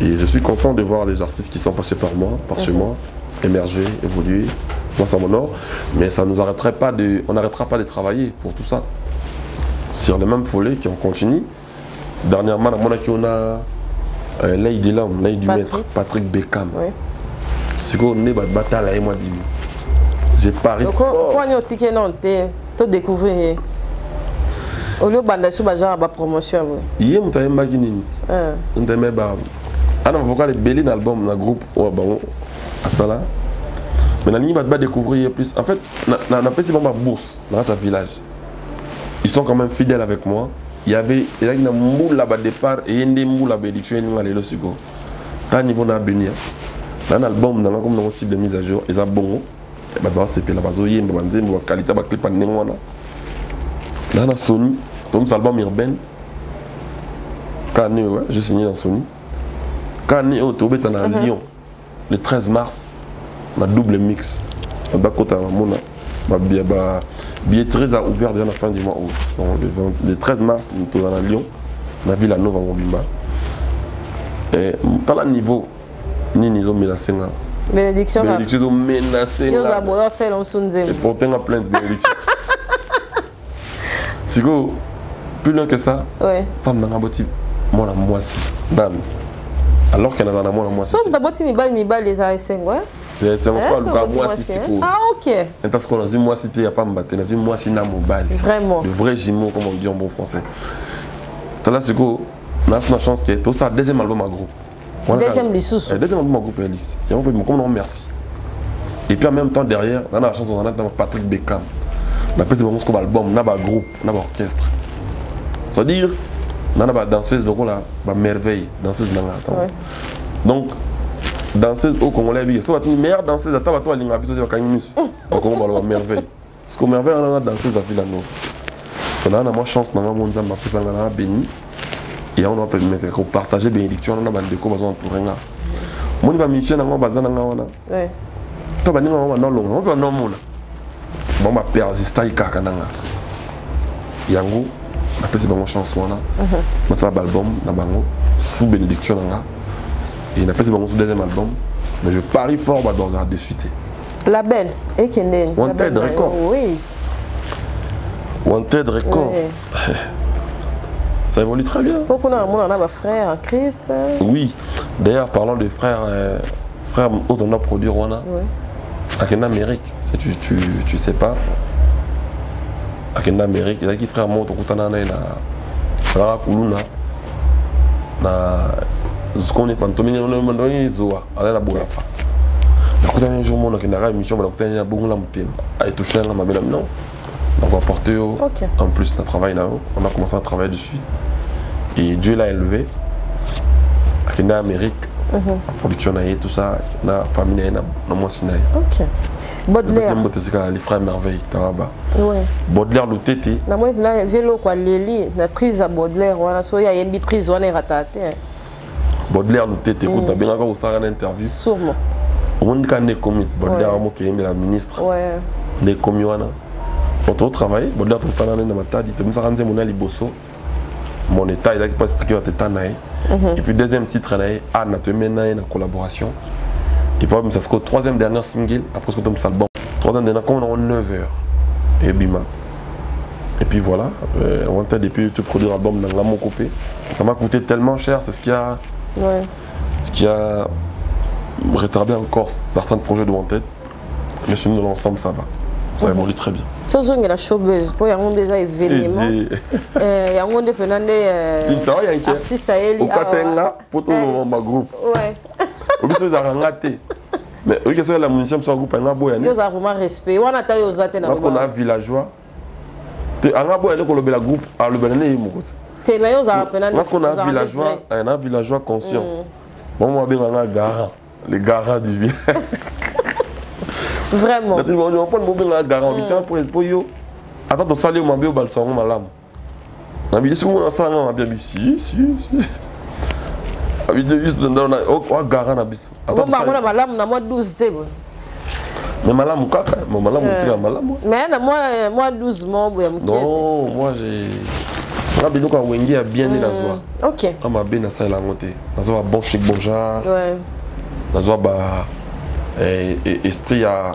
Et je suis content de voir les artistes qui sont passés par moi, par chez moi, émerger, évoluer. Moi, ça m'honore. Mais ça nous arrêterait pas on n'arrêtera pas de travailler pour tout ça. Sur les mêmes follets qui ont continué. Dernièrement, on a l'œil de l'homme, l'œil du maître, Patrick Beckham. C'est qu'on est bataille, moi, dis-moi. J'ai parié fort. Quand on a ticket non, tu découvrir. Au lieu de faire la promotion. Hier, on a un magazine. On a un magazine. On a vocal belé dans l'album, dans le groupe, à Sala. Mais on a découvrir plus. En fait, on a fait ma bourse dans notre village. Ils sont quand même fidèles avec moi. Il y avait une moule là-bas départ et une moule là-bas édition. Dans le niveau de l'avenir. Dans l'album, comme dans le cible de mise à jour, ils ont bon. C'est la base de la qualité de la clip. Dans la Sony, comme l'album urbain, j'ai signé dans Sony. Quand on est au Lyon, le 13 mars, on a double mix. On a billetterie a ouvert déjà la fin du mois août. Le 13 mars, nous sommes à Lyon, on a vu la Nova Mobimba. Et dans le niveau, nous sommes menacés. Bénédiction. Bénédiction menacée. Nous avons celle en Sunzem. Et pourtant, on a plein de bénédictions. Si vous, plus loin que ça, femme dans la boutique, moi la moitié. Alors qu'elle est dans la moitié. Sauf d'abord, si mi bal les ASN, ouais. C'est pas le moitié. Ah, ok. Parce qu'on a une moitié, il n'y a pas de battre. Dans une moitié, il y a mobile. Vraiment. Le vrai jumeau, comme on dit en bon français. Là, c'est qu'on a la chance que tout ça, deuxième album à groupe. Deuxième Lissous. Deuxième album à groupe, Elix. Et on fait, comme on remercie. Et puis en même temps, derrière, on a la chance, on a Patrick Beckham. On a fait un album, on a un groupe, on a un orchestre. C'est-à-dire, on a une danseuse, donc on a une merveille, danseuse. Donc, danseuse au Congolais, c'est une meilleure danseuse, attends, toi, elle a une donc on va merveille. Parce qu'au merveille, on a une danseuse à Villanova. On a une chance, on a une béni. Et on a partager bénédiction, on a une déco, on a pour rien. Moi, je vais Michel, on va baser dans la toi, on va non bon ma persista ikakananga yango après c'est vraiment chance wana ma ça album na bango sous bénédiction nanga il n'a pas son deuxième album. Mais je parie fort dans la de suite. La belle, et qui est Wanted Record. Oui. Wanted Record. Oui. Ça évolue très bien. Pourquoi on a un frère en Christ? Oui. D'ailleurs, parlant de frères, frères on a produit Rwanda. Oui. En Amérique, tu sais pas. En Amérique, il y a qui frère monte au Kutana na Kuluna. Na Zkone Pantomine, on a demandé Zoa, à la Boulafa. Un jour, on a une émission, on a une bonne lampe. Elle est touchée à ma belle non. On va apporter en plus notre travail là. On a commencé à travailler dessus. Et Dieu l'a élevé. En Amérique, la production et tout ça, la famille na moi Sinaï. OK. Baudelaire. C'est les frères merveilles là-bas. Oui. Baudelaire le tété. Na moi na vélo quoi Leli, na prise à Baudelaire, on a soya yembi prise on est raté. Baudelaire le tété, écoute, bien encore au Sarah interview. Sûrement. On a des commis, Baudelaire qui est la ministre. Ouais. Des commis on a travaillé, Baudelaire tout le temps dans ma tête, il me dit mon aliboso. Mon état, il a pas expliqué votre état. Et puis deuxième titre, Anna te mène une collaboration. Et puis ça c'est le troisième dernier single après ce que tu as album. Troisième dernier, comme on a 9 heures. Et bima. Et puis voilà, on va depuis tu produire un album dans mon coupé. Ça m'a coûté tellement cher, c'est ce qui a retardé encore certains projets de Wanted. Mais sinon, dans l'ensemble, ça va. Ça évolue très bien. Tout le monde est chaubeuse. Il y a des événements. Il y a des artistes à elle. Au Katenga, pour tout le monde, groupe. Ouais. Au besoin de rater. Mais oui, que ce soit la munition, sur un groupe, on a beau. Ils ont vraiment respect. On a taillé aux athées. Parce qu'on a villageois. On a beau aller pour le groupe, à le bénéfice. Parce qu'on a un villageois conscient. Bon, moi, bien, on a garant. Les garants du village. Vraiment. On ne peut pas garant. On est pour yo. Attends, tu salis au mabé au balson, malam. On a dit, si on a ça, on a bien dit, si. On a dit, on a garant à biso. Bon, bah, on a malam, on a moins 12 thé. Mais malam, kaka. Malam, on tire malam. Mais moi 12 mois, non, moi j'ai. On a bien quand Wengi a bien né la joie. OK. On m'a bien na ça la montée. La joie bon chic bon genre. Ouais. La joie bah esprit à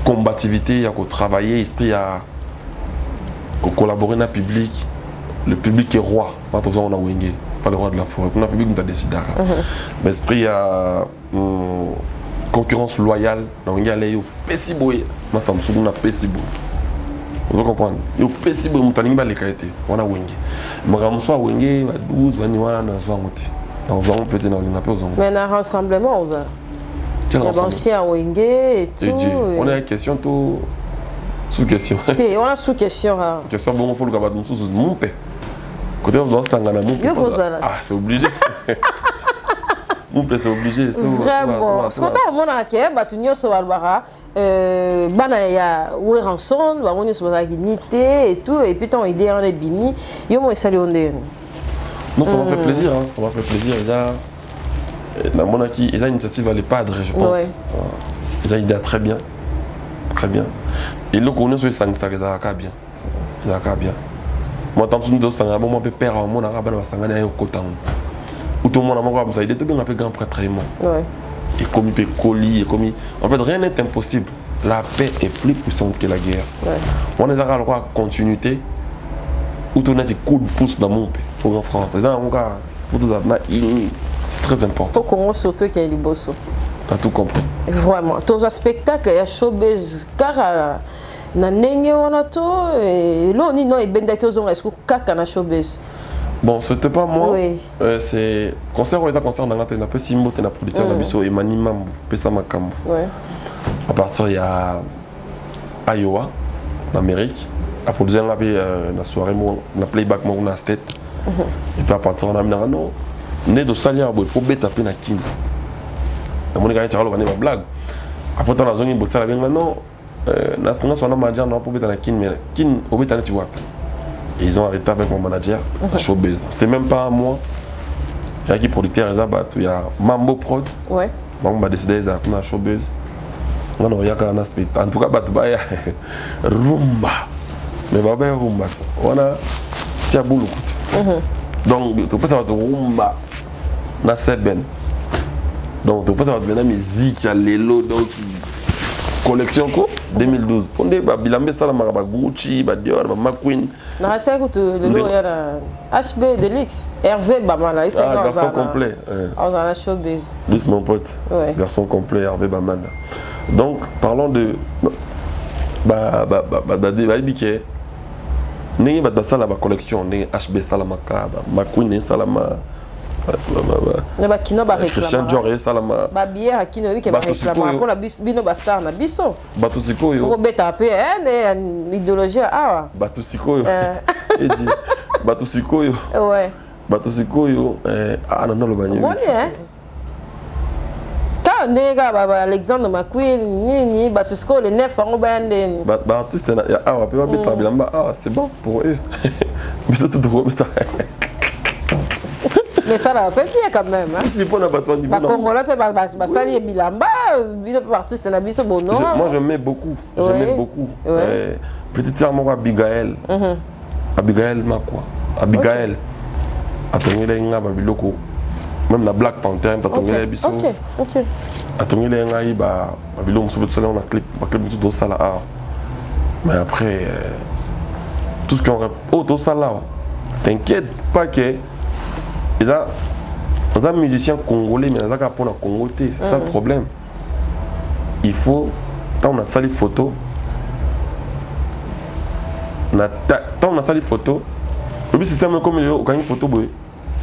combativité, à travailler, esprit à collaborer dans le public. Le public est roi. Pas tout ça on a Wengi, pas le roi de la forêt. On a public nous a décidé. Mais esprit à concurrence loyale. Dans Wengi aller au pessiboy. Moi ça me souvient na pessiboy. Vous comprenez? Il y a des gens qui ont été qualités. On a Wengi. Mais quand on soit Wengi, 12, 21, on soit monté. On va peut-être dans les mais un rassemblement, on a. Il y a ancien Wengi et tout. On a une question tout sous question. On a sous question. Question bon, il faut le gabarit de sous mon père. Côté on doit s'engager mon père. Ah, c'est obligé. Mon père, c'est obligé. Vraiment. Ce qu'on a au monde à Kiev, tu n'y as pas Barbara. Bana ya Weranson, on est sur la dignité et tout, et puis ton idée en est bimi. Yo moi salut on est. Non, ça m'a fait plaisir, hein. Ça m'a fait plaisir. Dans mon acquis, ils ont une initiative à les padres, je pense. Ouais. Ils ont une idée très bien, très bien. Et le qu'on est sur les sangstars, ils ont bien, ils ont bien. Moi, tant que nous sommes en moment père, mon arabe va s'engager au coton. Ou tout le monde a mon ça, il est tout bien un peu grand prêtre et moi. Et comme il peut coller, en fait, rien n'est impossible. La paix est plus puissante que la guerre. On est à la continuité. Ou tu as des coups de pouce dans mon pays pour en France. C'est très important. Au Congo, surtout qu'il y a du bosso. Tu as tout compris. Vraiment. Tous les spectacles, il y a showbiz, car na nenge on a tout. Et là, on est non, et ben d'accord, on est-ce que kaka na showbiz. Bon, c'était pas moi. Oui. C'est concert où il y a concert dans la tête, un peu Simbo, tu es producteur d'Abisso et Mani Mambu, Pesa Makambu. À partir il y a Iowa, en Amérique. Après deuxième la soirée, on a playback on a tête. Et puis à partir on a mis non, né de salia pour taper na kin. On a gagné Charles on a blague. Après dans la zone il bosse la bien non, na son manager non pour beta na kin mais kin au beta tu vois. Et ils ont arrêté avec mon manager à Showbiz. C'était même pas moi. Il y a qui producteur il y a Mambo Prod. Ouais. On a décidé à Showbiz. On a un aspect. En tout cas, il y a rumba. Mais il y a rumba. On a Tiaboulou. Donc, tu peux savoir rumba. na Seben. Donc tu penses avoir musique à l'élo donc collection ko 2012. Pondé ba bilambe sala ba Gucci, ba Dior, ba McQueen. Na ça écoute le lot ya na HB Deluxe, Hervé Bamana, il Ah, garçon complet. On a showbiz. Lui c'est mon pote. Ouais. Garçon complet Hervé Bamana. Donc parlons de biké. N'est pas ça la collection, n'est HB Salamaka, McQueen Salama. Ba kino ba réclame. Christian Dior et Salama. Ba bière kino wi ke ba réclame. Pour la bino ba star na biso. Batusiko yo. Faut beta pe né idéologie ah. Batusiko yo. Et dit Batusiko yo. Ouais. Batusiko yo ah non le bagné. Bon hein. Quand nega ba Alexandre McQueen ni Batusiko le 9 ans ba ndeni. Ba artiste na ah on peut pas mettre bilamba ah c'est bon pour eux. Mais surtout de remettre. Mais ça va pas bien quand même hein. Il faut na batwa niveau. Ba Congolais peut ba sali bilamba, bino artiste na biso bono. Moi je mets beaucoup. J'aimais beaucoup. Petite sœur moi Abigail. Abigail ma quoi. Abigail. Atongele nga ba biloko. Même la Black Panther atongele biso. OK. Atongele nga ba biloko so betala na clip, ba clip do sala ah. Mais après tout ce qu'on tout ça là. T'inquiète pas que ils ont un musicien congolais, mais ils ont pour la Congo, c'est ça le problème. Il faut, quand on a sali photo, quand on a sali photo, le système comme il y a une photo,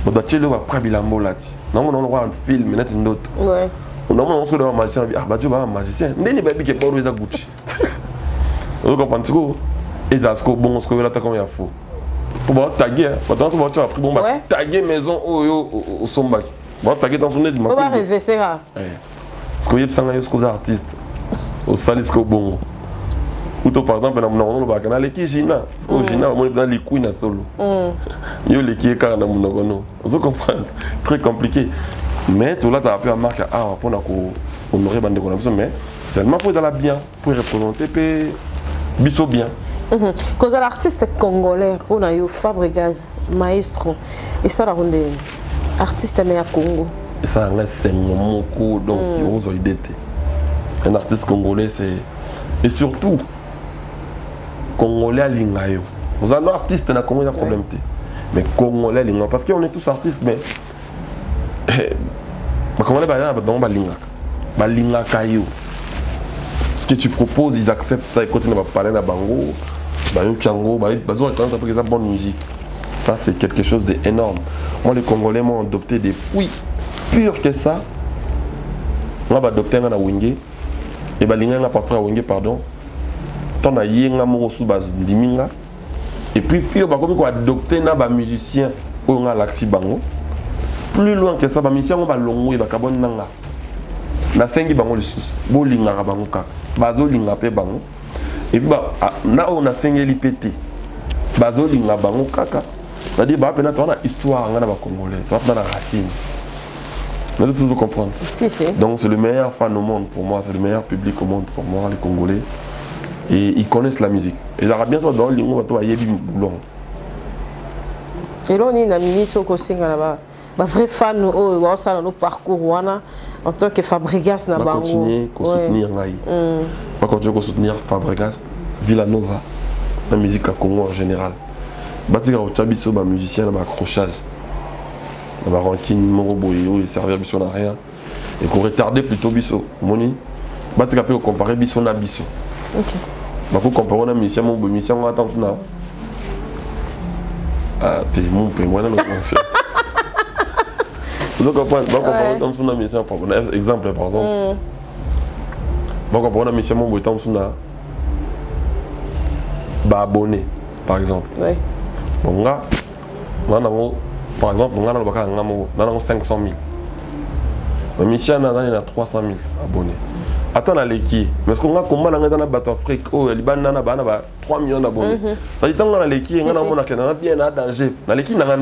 on doit tirer le après bilambo là. Normalement on voit un film, mais une autre. Ouais. Normalement on se doit un magicien, ah bah tu vas un magicien. Mais les baby qui parlent ils ont Gucci. Vous comprenez quoi? Ils ont ce bon, ce que là t'as comme il faut. Pour taguer, maintenant tu vas après bon taguer maison au somba. Bon taguer dans son nez. On va rêver c'est rare. Parce que y a des gens qui sont artistes au salis ko bon. Ou par exemple na on va canal qui Gina. Au Gina on est dans les couilles na solo. Yo les qui est car na mon vous comprenez? Très compliqué. Mais tout là tu as appris à marquer ah pour na ko honorer bande connexion mais seulement pour dans la bien pour représenter pe biso bien. Cause l'artiste congolais, on a eu Fabregas, maestro, et ça la runde artiste mais à Congo. Et ça c'est mon coup donc ils ont idée. Un artiste congolais c'est et surtout congolais à lingayo. Vous avez un artiste na Congo il y a problème mais congolais lingayo parce qu'on est tous artistes mais congolais ba donc ba linga kayo. Ce que tu proposes ils acceptent ça et continuent à parler na bango. Bonne musique. Ça, c'est quelque chose d'énorme. Moi, les Congolais m'ont adopté des puits purs que ça. On va adopter un Wingé. Et bien, on a partir à Wingé, pardon. On a yénga mon sous base diminga. Et puis, on va adopter un musicien. On a l'axi bango. Plus loin que ça, les musiciens on va longo et va nanga. Na sengi bango le sous. Bo linga bango ka. Bazo linga pe bango. Et puis là on a singeli pété. Bazo linga bango kaka. C'est-à-dire bah on a histoire ngana ba congolais, on a la racine. Mais tout vous comprendre. Si. Donc c'est le meilleur fan au monde pour moi, c'est le meilleur public au monde pour moi les Congolais. Et ils connaissent la musique. Et ça bien ça dans le lingo to yebi boulon. Et là on est na minute au singa là-bas. Bah vrai fan on ça dans nos parcours wana en tant que Fabregas na bango. Continuer soutenir ngai. Pas continuer soutenir Fabregas, Villanova, la musique à Congo en général. Batika au chabiso ba musicien na accrochage. Na ba ranking moro boyo et servir biso na rien et qu'on retarder plutôt biso. Moni batika peut comparer biso na biso. OK. Ba ko comparer na musicien mon musicien on attend na. Ah, t'es mon père moi dans le concert. Vous comprenez? Donc, on va une mission par exemple, par exemple. Donc, on va une mission mon temps sur abonné, par exemple. Oui. Bon, là, par exemple, on a 500 000. La mission a 300 000 abonnés. Attends, on l'équipe. Mais ce qu'on a comment dans la bateau Afrique, oh, il y a 3 millions d'abonnés. Ça dit, on a l'équipe, on a bien un danger. Dans l'équipe, on a un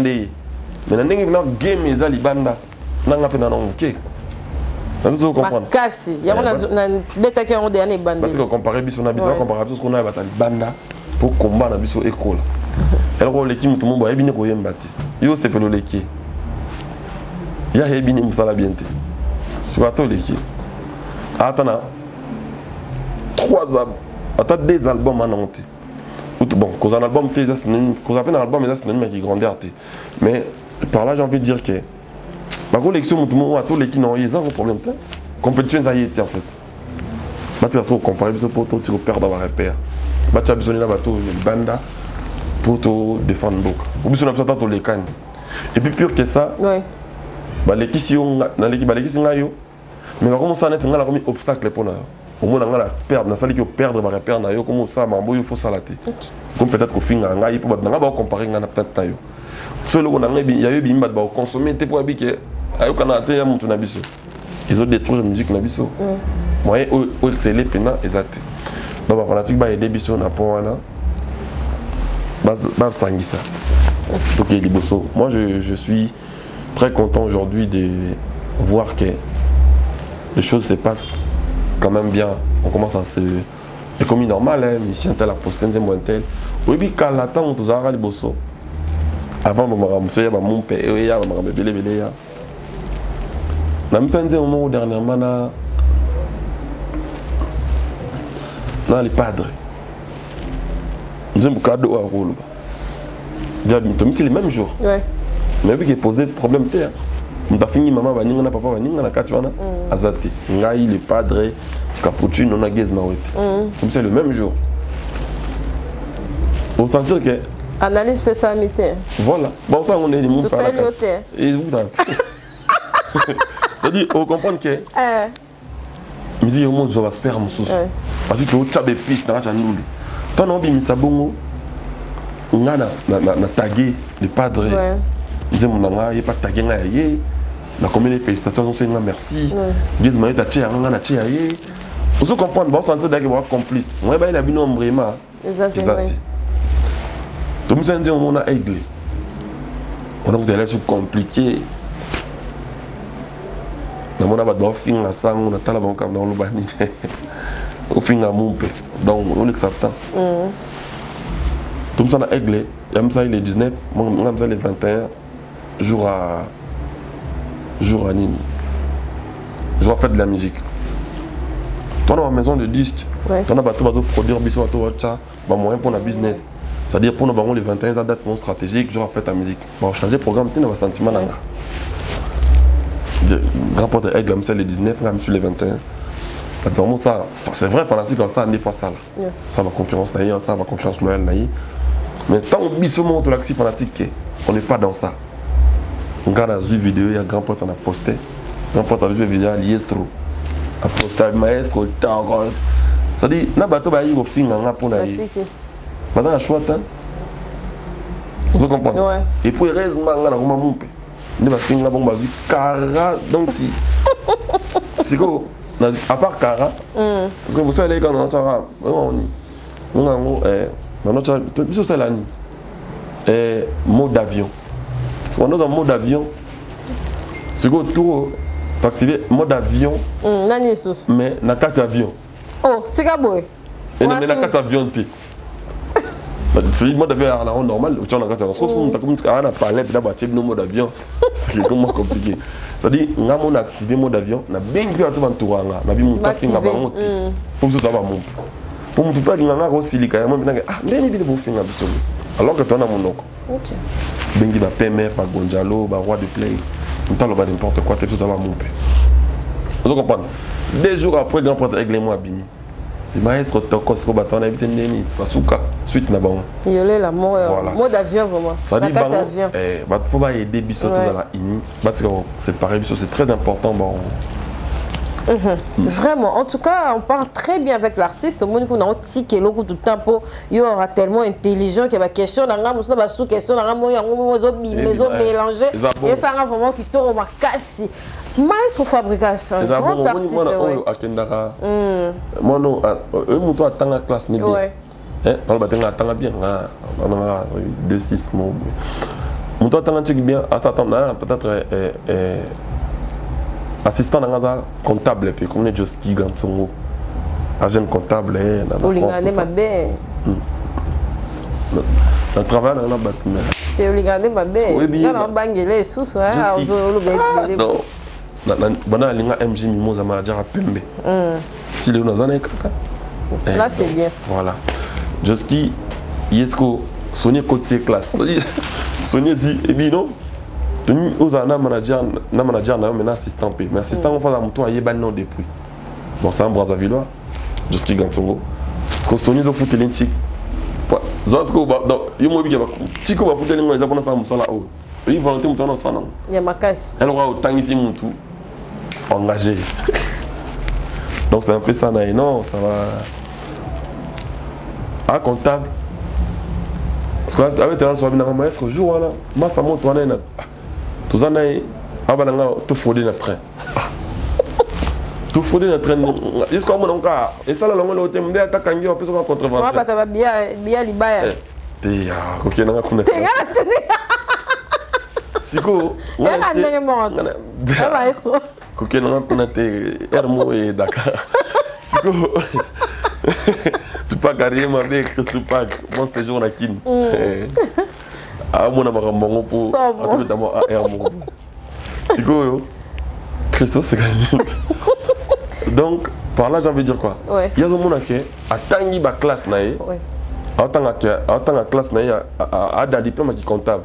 mais on a un game, ils ont libanda. Nanga pe nana ok. Vous comprenez? Makasi. Ya on a beta qui on dernier bande. Parce que comparer biso na biso, comparer biso qu'on a batali banda pour combat na biso école. Alors l'équipe tout le monde ba ebine ko yembati. Yo c'est pelo l'équipe. Il y a Hebini Moussala Bienté. C'est pas tout l'équipe. Attends, 3 albums. Attends, 2 albums en entier. Bon, quand un album, quand on a un album, c'est un mec qui grandit. Mais par là, j'ai envie de dire que ma collection, tout le monde a tous les qui n'ont pas de problème. Compétition, ça y est, en fait. Tu vas comparer ce poteau, tu vas perdre un repère. Tu as besoin de la banda pour te défendre. Tu as besoin de les cannes. Et puis, pire que ça, les questions, mais comment ça n'est pas un obstacle pour nous. Au moins, on a perdre, on a perdre ma repère, comme ça, il faut salater. Comme peut-être qu'au final, on va comparer avec peut-être. Seul on a eu des gens qui consommer des produits qui ils ont détruit la musique. Moi, c'est les pénats exact. Donc, la fanatique va aider Bissot na poana. Bas sangisa. Donc, moi, je suis très content aujourd'hui de voir que les choses se passent quand même bien. On commence à se... C'est comme normal, hein, mais si on a posté un tel. Oui, quand l'attend, on a les bosso. Avant, je suis mon père, je suis mon bébé. Je me suis dit au moment dernièrement, dans les padres. Je me suis cadeau à Rolo. C'est le même jour. Mais puis, il posé des problèmes. Je suis fini, maman, papa, azate. Ngai, les padres, cappuccino, on a gaz. Comme c'est le même jour. Vous sentez que. Analyse spécialité. Voilà. Bon, ça, on est les mots. Et vous, c'est-à-dire, on comprend que. Mais si on va se faire, parce que tu as des pistes dans la chaîne. Toi, on a mis ça bon. On a tagué les padres. On a pas tagué. On a commis les félicitations, on s'est dit merci. On a dit vous comprenez, vous sentez que vous êtes complice. Moi, il y a un nombre vraiment. Exactement. Tout le monde dit on a aiglé. On a des choses compliquées. On a des filles à sang, on a des banques dans le bani. On finit à Moumpe. Donc, on accepte. Tout le monde a aiglé. Il y a les 19, on a les 21 jours à Nîmes. Je vais faire de la musique. Tu as une maison de disques. Tu as un produire bisous à toi, moyen pour le business. C'est-à-dire pour nous, les 21 ans date stratégique, je vais faire ta musique. On va changer le programme, tu as un sentiment. Grand porte aigle, les 19, les 21. C'est vrai, pendant que ça, on est pas ça. Ça va concurrence, ça va concurrence loyale. Mais tant qu'on bisous monte l'axi fanatique, on n'est pas dans ça. On regarde la vidéo, il y a grand porte, on a posté. Grand porte a vu la vidéo, Liestro. A posté maestro, Tagos. C'est-à-dire, on a bateau, il y a un film pour nous. Maintenant, la chouette, vous comprenez? Et puis, heureusement, on a un peu. On a fait un peu de cara. Donc, c'est quoi? À part cara, parce que vous savez, quand on a un mode d'avion. Quand on a un mode d'avion, c'est quoi tout activer mode avion? Mais na carte avion. Oh, c'est quoi? Et na carte avion. C'est le mode d'avion normal. Tu as un parlé de mode d'avion. C'est comment compliqué. C'est-à-dire, on a activé le mode d'avion, on a bien vu à tout le tour. On a vu mon tapis dans la montre. Pour que ça va monter. Pour que tu parles, on a aussi les cas. Ah, mais il est beau film absolu. Alors que tu as mon nom. Bengi va PMF, va Gonjalo, va Roi de Play. On t'a n'importe quoi, tout ça va monter. Vous comprenez? 2 jours après, grand porte avec les mots abîmés. Le maestro Tokos Robaton a évité Némi, Pasuka, suite na bon. Il y a la mode d'avion vraiment. Ça dit bon, faut pas aider Bissot dans la INI. C'est pareil, Bissot c'est très important. Bon. Vraiment, en tout cas, on parle très bien avec l'artiste. Moi, on a un petit qui est tout le temps. Il y aura tellement intelligent qu'il y a des questions, il y a des sous-questions, il y a des maisons mélangées. Et ça a vraiment qui tourne ma casse. Maestro fabrication, grand artiste. Moi, non, je suis en classe. On a bien, 2-6 mots. Je suis bien, peut-être assistant comptable, comme les Joski Gansongo, agent comptable. na travail na batme te oligande mabe na bangele susu ha ozo lobele non na bana linga MJ Mimosa manager pembe ti le na zana kaka là c'est bien voilà Joski yesko Sonia côté classe Sonia zi et bien non tenu aux ana manager na mais assistant p mais assistant on fait la moto aye ban non depuis bon c'est un Brazzavillois Joski Gantongo parce que Sonia zo foot lenchi Zosko donc yo mo bi ba tiko ba foot lengo za kona sa musala o oui volonté muto na sana ya makasi elle aura autant ici mutu engagé donc c'est un peu ça non ça va à comptable parce que avec un soir na maître jour là ma femme toi na tout ça na abalanga tout frauder na train tout frauder na train est-ce que mon cas et ça la longue le thème de kangi on peut se contrevention moi bata bien libaya te ya kokena nga kuna siko ngana maestro kokena nga kuna te ermo et Dakar siko tu pas carré ma avec Christo Pag mon séjour na kin ah mon amarambo pour atteindre d'abord à ermo siko Christo c'est gagné donc par là j'ai envie de dire quoi il y a des gens qui attendent la classe naïe en tant que classe naïe à des diplômes qui comptable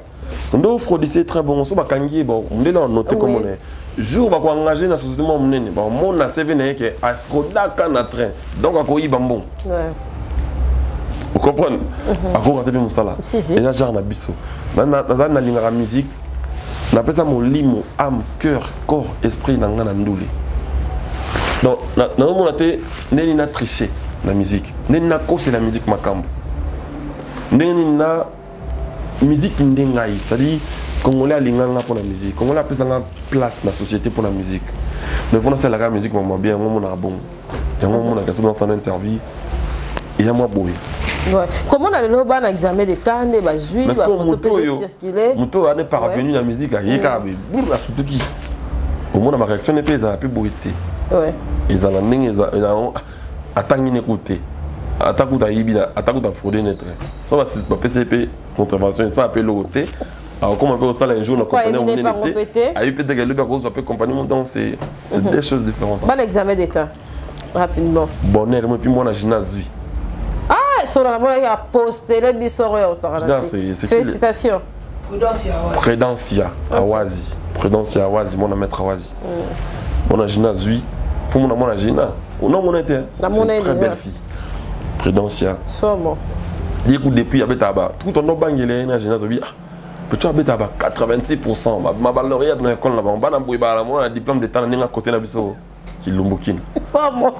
on doit fraudiser très bon on se bat kangi bon on est là noté comme on est jour va engager dans la société mon nene bon mon a CV naïe qui a fraudaka na train donc à quoi il bambon vous comprenez à quoi on a mon salaire et là genre na biso na linga musique on appelle ça mon limo âme cœur corps esprit na ngana ndule donc na mon até neni na tricher la musique neni na cause la musique makambo neni na musique ndengai c'est-à-dire congolais alinganga pour la musique congolais appelle ça place dans la société pour la musique mais pour c'est la musique moi bien moi mon bon et moi mon a dans son interview et y a moi boy comment on a le ban examen d'état ne bazui va photo circuler moto n'est pas revenu la musique à yeka boum la sutuki au moins ma réaction n'est pas un peu boité ouais ils en ont attendu n'écouter attaque ta ibina attaque ta fraude net ça va c'est pas PCP contravention ça appelle l'auté alors comment on peut ça un jour on compagnie on était à peut-être que le bac ça peut compagnie donc c'est deux choses différentes bon examen d'état rapidement bonheur moi puis moi na gymnase ah sur la moi il a posté les bisoro ça félicitations Prudencia Awazi mon maître Awazi mon gymnase pour mon agina non mon était une très belle fille Prudencia somo écoute depuis abetaba tout ton bangele na agina to bi peut-être abetaba 86% ma baccalauréat dans l'école là-bas on ba na boiba la moi diplôme d'état na nga côté na biso qui lumbukine somo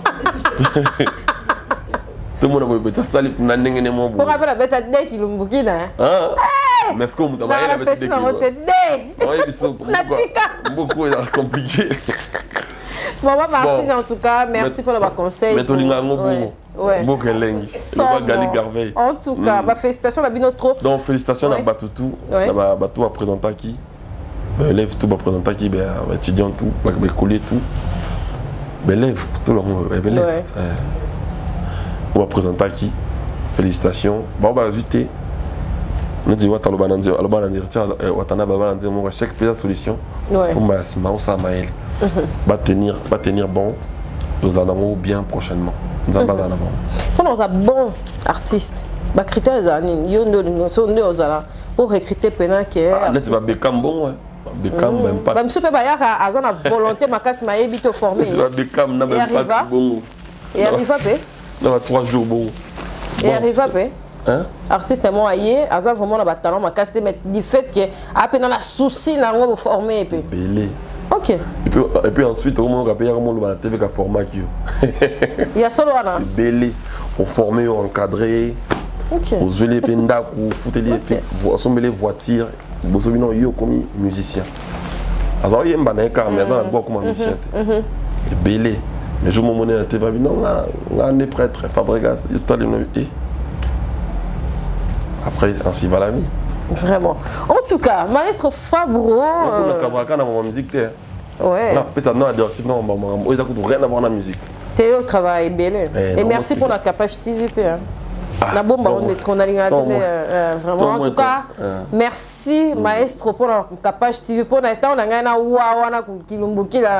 tout le monde a peut-être salif na ndengene mo pour rappel abeta date qui lumbukine hein mais est-ce qu'on m'a la bête de oui biso beaucoup est compliqué. Maman Martine, en tout cas, merci pour le conseil. Mais tu as en tout cas, félicitations à Binotro. Donc, félicitations à Batoutou. Batou va présenter qui élève tout, va présenter qui étudiant tout, va coller tout. Élève, tout le monde. On va présenter qui félicitations. On va inviter. On dit que chaque pays a solution. Va tenir bon, nous en avons bien prochainement. Nous en avons bon. Un bon artiste. Les critères pour recruter pendant que tu vas Beckham bon Beckham même pas. Monsieur Pebaya a une volonté ma casse m'a évité former. Tu vas Beckham n'a même pas bon. Et arrive à paix. Non, 3 jours bon. Et arrive à paix. Artiste est moi ailleurs, Azan vraiment la talent ma casse mais du fait que à peine la souci n'a rien pour former et puis. Belé. OK. Et puis ensuite au moment où on paye comment le TV ka format qui. Il y a solo là. Belé, on formé, on encadré. OK. Aux jeunes penda ou foutelier assembler les voitures, bosso bino yo comme musicien. Azan yemba na ka mais dans quoi comme musicien. Belé. Mais je me monnaie à TV non on est prêtre Fabregas, il t'a dit après, ainsi va la vie. Vraiment. En tout cas, maestro Fabro. On a musique. Ouais. Peut-être non, on n'a rien à voir la musique. Théo travaille bien. Et merci pour la capacité TVP. La bombe, on est trop vraiment. En tout cas, merci maestro pour la Capage TV. Pour la temps, on a la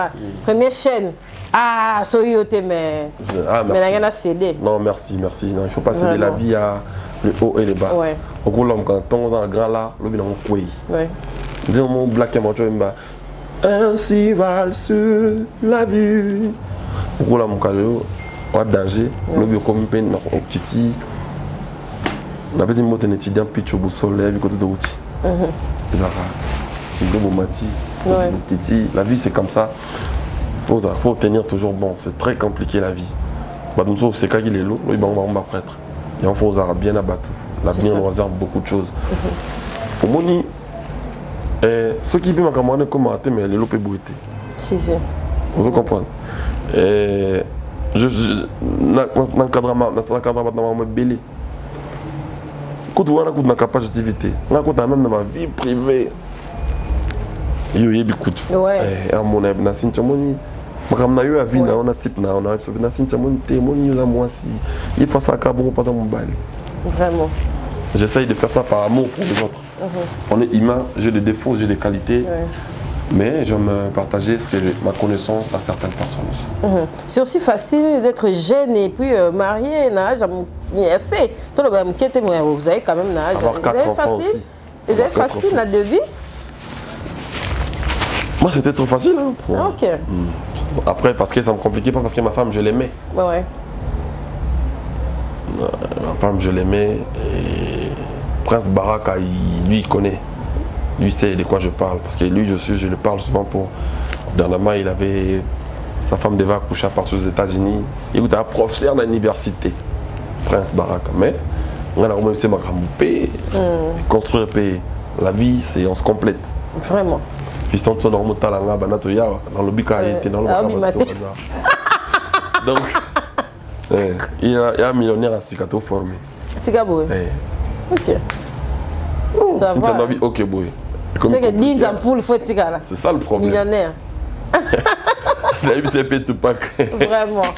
première chaîne. Ah, soyoté, mais on a cédé. Non, merci. Non, il ne faut pas céder la vie à le haut et le bas. Au coup, l'homme, quand on est dans le grand là, le bilan est couillé. Disons mon black et mon chouemba. Ainsi valent sur la vue. Au coup, là, mon calot, on a danger. Le bilan comme une peine, au petit. On a besoin de monter un étudiant, puis tu as au soleil, puis côté de l'outil. La vie, c'est comme ça. Il faut tenir toujours bon. C'est très compliqué la vie. C'est quand il est lourd, il va prêtre. Et il faut bien abattre. L'avenir nous réserve beaucoup de choses. Pour moi, ceux qui peuvent me commenter, mais les lots peuvent bruiter. Si. Vous comprenez? L'encadrement est belé. Quand on a une capacité, on a même dans ma vie privée. Il y a beaucoup de choses. On a eu à vie, on a type, on a il faut ça pas mon bail. Vraiment. J'essaye de faire ça par amour pour les autres. On est humain, j'ai des défauts, j'ai des qualités. Mais je me partager ma connaissance à certaines personnes aussi. C'est aussi facile d'être jeune et puis marié. Vous avez quand même facile. Vous avez facile la devis. Moi c'était trop facile. Ok. Après parce que ça me compliquait pas parce que ma femme je l'aimais. Ouais. Ma femme je l'aimais et Prince Baraka lui il connaît. Lui sait de quoi je parle parce que lui je le parle souvent pour. Dernièrement il avait sa femme devait accoucher à partir des États-Unis. Il était un professeur d'université. Prince Baraka. Mais on a même c'est ma construire un pays. La vie c'est on se complète. Vraiment. Fiston de dans le bika était dans le donc il y a un millionnaire à Sikato formé. Tikabo. Ok. Ça va. Ok boy. C'est que 10 ampoules faut Tikala. C'est ça le problème. Millionnaire. La vie c'est pas tout pas. Vraiment.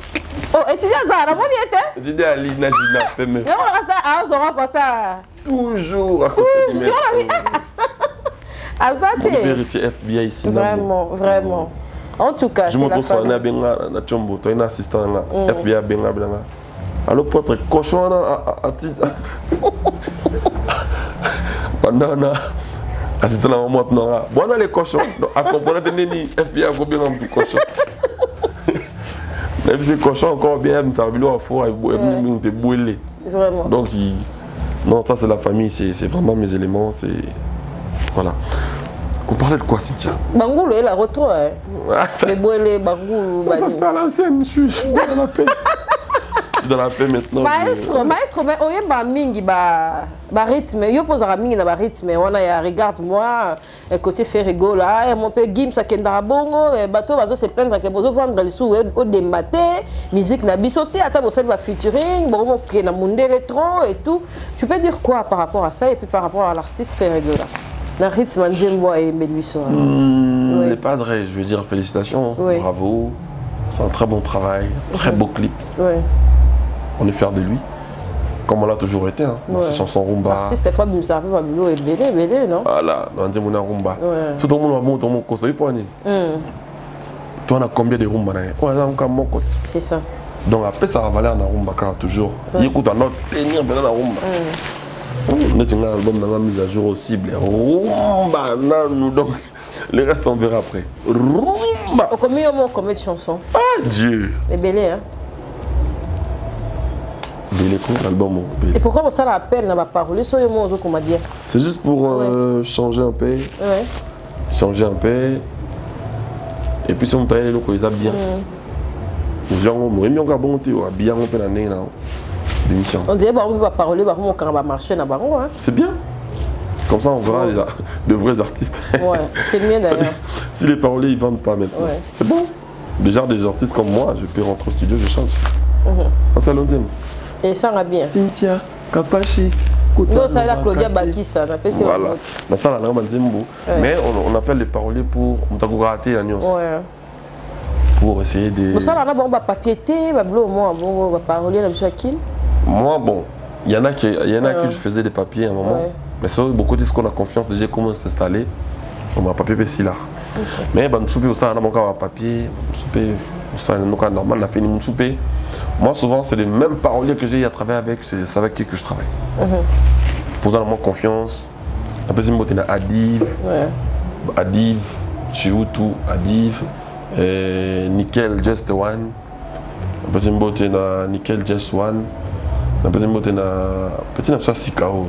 Oh, et tu dis ça, la monnaie était? Tu dis à Lina Gina, mais on ça à on rapporte ça. Toujours à côté de Azate. Vérité FBI ici. Vraiment. En tout cas, c'est la famille. Je me benga na chombo, toi un assistant là, FBI benga benga. Alors pour être cochon à titre. Pendant na assistant là maintenant. Bon les cochons, à comprendre neni FBI go bien en cochon. Même si cochon encore bien, ça va bien fort et te brûler. Vraiment. Donc non, ça c'est la famille, c'est vraiment mes éléments, c'est voilà. On parlait de quoi, Cynthia? Bangoulou est la retour. Les boilés, Bangoulou. Ça c'est à l'ancienne, je suis dans la paix. Je suis dans la paix maintenant. Maestro, mais on y a mingi rythme. Yo pose à mingi na rythme. On a regarde-moi côté Ferrigo là, mon père Gim ça kenda bongo, bateau va se plaindre que bozo vendre les sous au démbaté, musique na bisoté, ata bo va featuring, bon que na monde électro et tout. Tu peux dire quoi par rapport à ça et puis par rapport à l'artiste Ferrigo là? Le rythme, les padres, je veux dire félicitations, bravo. C'est un très bon travail, très beau clip. On est fiers de lui, comme on l'a toujours été. Dans ses chansons rumba. L'artiste, fois, il s'appelle Babilo et Bélé, non? Voilà, on dit mon rumba. Tout le monde va monter mon conseil pour aller. Toi, on a combien de rumba? C'est ça. Donc après, ça va valer en rumba car toujours. Il écoute un autre tenir dans la rumba. Nous avons un album dans la mise à jour au cible. Rumba, donc le reste on verra après. Rumba. Combien de chansons? Ah Dieu. Et Bélé, hein? Bélé, l'album. Et pourquoi ça l'appelle dans ma parole? C'est juste pour changer un peu. Changer un peu. Et puis si on travaille les locaux, ils bien. Les gens ont bien on dirait qu'on va parler quand on va marcher dans le c'est bien. Comme ça, on verra de vrais artistes. Ouais, c'est mieux d'ailleurs. Si les paroliers ne vendent pas maintenant, c'est bon. Déjà, des artistes comme moi, je peux rentrer au studio, je chante. C'est l'onzième. Et ça va bien. Cynthia, Kapachi. Non, ça la Claudia Bakissa. Voilà. Mais on appelle les paroliers pour rater la nuance. Pour essayer de. Ça, on a papier, on parolier, moi, bon, Il y en a qui je faisais des papiers à un moment. Ouais. Mais c'est beaucoup disent qu'on a confiance déjà comment s'installer. On m'a papier c'est là. Mais ben souper au ça mon cas papier, souper ça non cas normal, on a fait une souper. Moi souvent c'est les mêmes paroliers que j'ai à travailler avec, c'est avec qui que je travaille. Posant moi confiance. Après c'est une Adiv. Adiv, Chioutou, Adiv, Nickel Just One. Après c'est une Nickel Just One. Après c'est une petit napsa Sikao.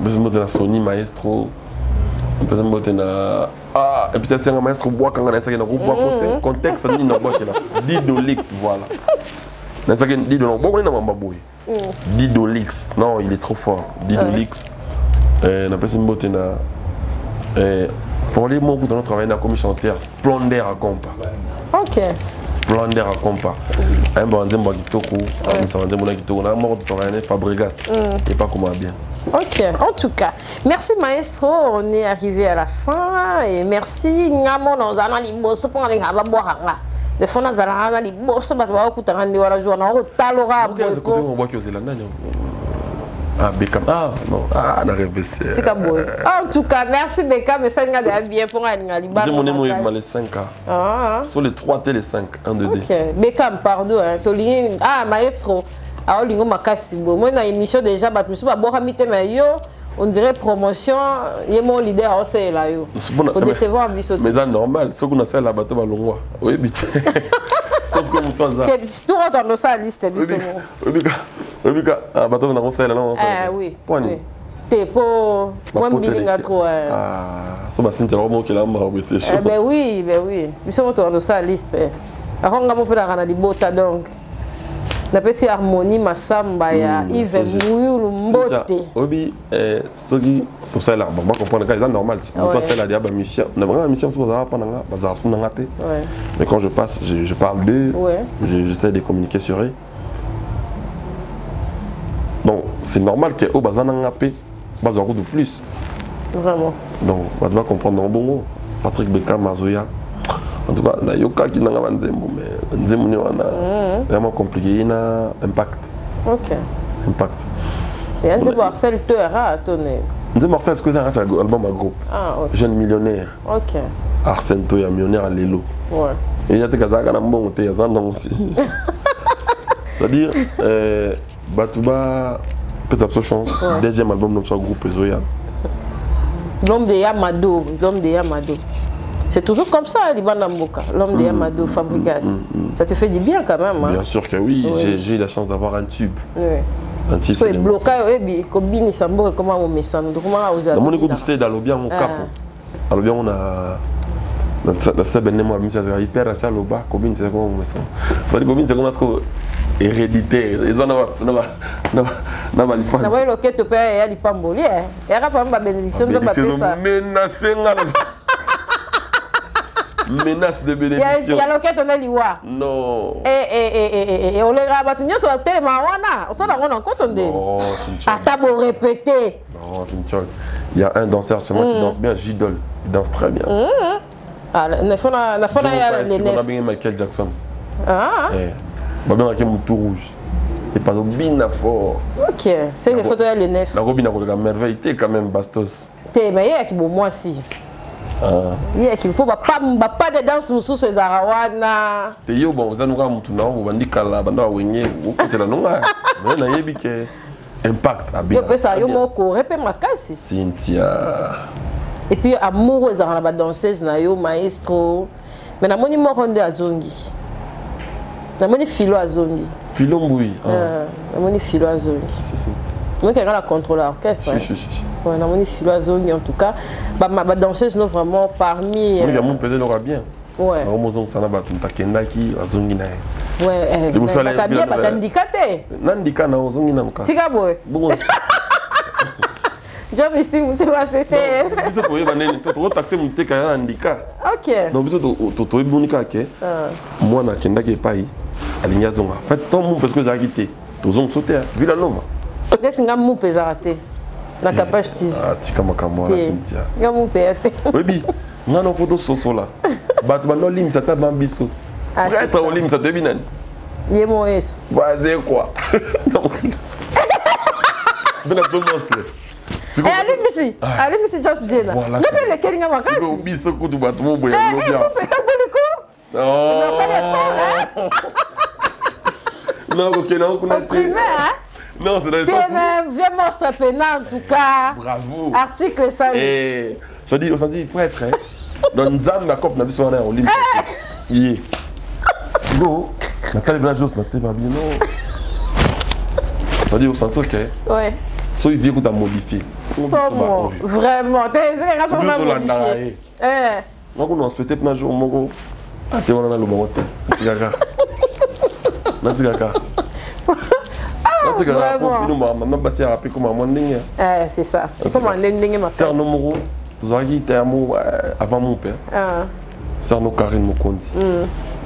Besoin de la Sony Maestro, besoin de la et puis c'est un maestro bois quand on a essayé de groupe contexte ça dit non bois qui là Didolix voilà. On a essayé de Didolix bon on est dans ma boy. Didolix non il est trop fort Didolix. On a besoin de na pour les mots dans notre travail dans comme chanteur Splendeur à compa. OK. Splendeur à compa. Un bon nzembo kitoko, ça va nzembo kitoko na mort de travailler Fabregas et pas comment bien. Ok, en tout cas, merci maestro, on est arrivé à la fin et merci ngamo na zana liboso pour aller ngaba bohanga. Le fond na zana liboso ba ba kutanga ndi wala jour na otaloga boiko. On voit que c'est là nani. Ah Beckham non na rêve c'est. Tika boy. En tout cas, merci Beckham mais ça nga de bien pour aller ngaliba. C'est mon émo les 5 sur les 3 T les 5 1 2 D. OK, Beckham pardon hein, Tolini maestro. Alors, lingo makasi bo moi na émission déjà bat monsieur ba boka mité mais yo on dirait promotion yé mon leader au c'est là yo pour décevoir biso mais c'est normal ce qu'on a fait là bateau ba longwa oui bité parce que toi ça tout dans sa liste biso oui bateau na conseil là non oui t'es pour moi bilinga trop ça va sentir vraiment que là m'a c'est chaud ben oui biso dans sa liste aronga mo fera kana di bota donc Napesi harmonie masamba ya Yves Mouyulu Mbote. Obi soki pour ça là bon comprendre que c'est normal. Toi c'est là diable mission. On a vraiment mission sur ça pendant là bazar sur ngate. Mais quand je passe je parle d'eux. J'essaie de communiquer sur eux. Donc c'est normal que au bazar ngapé bazar de plus. Vraiment. Donc on doit comprendre en bon Patrick Beckham Mazoya. En tout cas, il y a qui n'a pas Nzembo, mais Nzembo est vraiment compliqué, il y a un impact. Ok. Impact. Et Nzembo Marcel, tu as tourné. Nzembo Marcel, c'est un album à groupe. Jeune millionnaire. Ok. Arsène Toya, millionnaire à Lelo. Ouais. Et il y a des cas qui ont été à Zandon aussi. C'est-à-dire, Batouba, peut-être sa chance. Deuxième album dans son groupe, Zoya. L'homme de Yamado. L'homme de Yamado. C'est toujours comme ça, Libanda Mboka, l'homme de Yamado, Fabregas. Ça te fait du bien quand même. Bien sûr que oui, j'ai eu la chance d'avoir un tube. Un tube. Tu peux bloquer, comme Sambo, comment on met ça. Comment on a. Mon écoute, c'est dans le bien, mon cap. Dans le bien, on a. Dans ce ben moi, monsieur, hyper à le bas, combine, c'est comment on met ça. Ça dit combine, c'est comment est-ce que héréditaire. Ils ont pas les fans. Na ouais, le quête te paye, il y a pas mboli. Il y a pas ma bénédiction, ça va pas ça. Menace de bénédiction. Il y a l'enquête on est liwa. Non. Et on les rabat tout sur le tellement wana. On s'en rend compte on dit. Non, c'est une chose. Ah t'as beau répéter. Non, c'est une chose. Il y a un danseur chez moi qui danse bien, J-Dol. Il danse très bien. Ah, la fois il y a les neufs. On a bien Michael Jackson. Ah. On a bien avec mon tout rouge. Et pas bien fort. OK, c'est les photos les neufs. La robine a la merveille, t'es quand même bastos. T'es mais il y a qui bon moi si. Il y a qui faut pas de danse sous ces arawana. T'es yo bon, ça nous a mutu na on bandi kala banda wenye ou côté la non. Mais na yebi que impact a bien. Yo pesa yo moko répé makasi. Cynthia. Et puis amoureuse à la danseuse na yo maestro. Mais na moni moronde azongi. Na moni filo azongi. Filo mbui. Na moni filo azongi. Si. Moi qui regarde la contrôle l'orchestre. Si. Ouais, na moni filo azongi en tout cas. Ma danseuse non vraiment parmi. Oui, mon peut-être aura bien. Ouais. Na mozong sana ba tunta kendaki azongi na. Ouais, t'as bien pas t'indicaté. Nandika na azongi na mka. Tika boy. Bon. Job estime tu vas c'était. Biso to yeba neni to taxer mon te ka andika. OK. Donc biso to ebonika ke. Moi na kendaki pai alinya zonga. En fait, tout le monde parce que j'ai quitté. Tous ont sauté Villanova. Peut-être nga mu pesarate. Na capage TV. Ah, tika makamwa la Cynthia. Nga mu pete. Oui bi. Nga no photo soso la. Bat ba no lim sa ta bambiso. Prêtre au lim sa te binan. Il est mon S. Vas-y quoi. Donc. Ben tout monstre. Allume ici. Allume ici just dinner. Voilà. Je vais le Kenya Makasi. Tu oublies ce coup de bâton boya Eh, bien. peut-être pour le coup. Non. Non, OK, non, on a Opprimé, hein? Non, c'est dans le T'es sens. même vieux monstre pénal en tout cas. Bravo. Article 5. Et je dis, on s'en dit, prêtre, hein. Dans une zone, ma copine, on a vu son air, on lit. Yeah. Go. Nathalie Blajos, Nathalie Babi, non. Ça dit, on s'en sort, ok. Ouais. So, il vient qu'on t'a modifié. Somme, vraiment. T'es un peu mal modifié. Moi, on se fait un jour, mon gars. Ah, t'es on a le bon temps. Natigaga. Natigaga. Natigaga. Nous, on va rappeler comment on est. C'est ça. Et comment on est ma C'est un numéro. Vous avez dit, avant mon père. C'est un Karine Mokondi.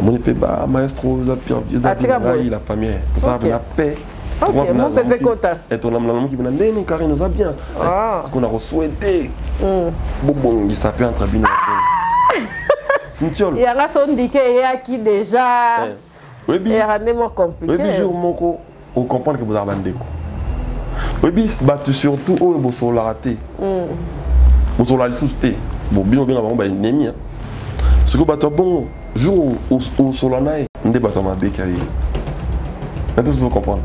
Mon épée, maestro, la famille. Tout ça, la paix. Ok, mon pépé Kota. Et ton âme qui m'a dit, Karine, nous a bien. Parce qu'on a souhaité. Bon, il s'appelle entre Abino. Il y a un son indiqué, il y a qui déjà. Oui, il y a un démon compliqué. Oui, jour, mon on comprend que vous avez un déco. Oui, battu surtout, oh, vous avez raté. Vous avez souté. Bon, bien, bien, avant, il y a une ce que vous bon, jour où Solana est, on débat ma bécaille. Maintenant, vous comprenez.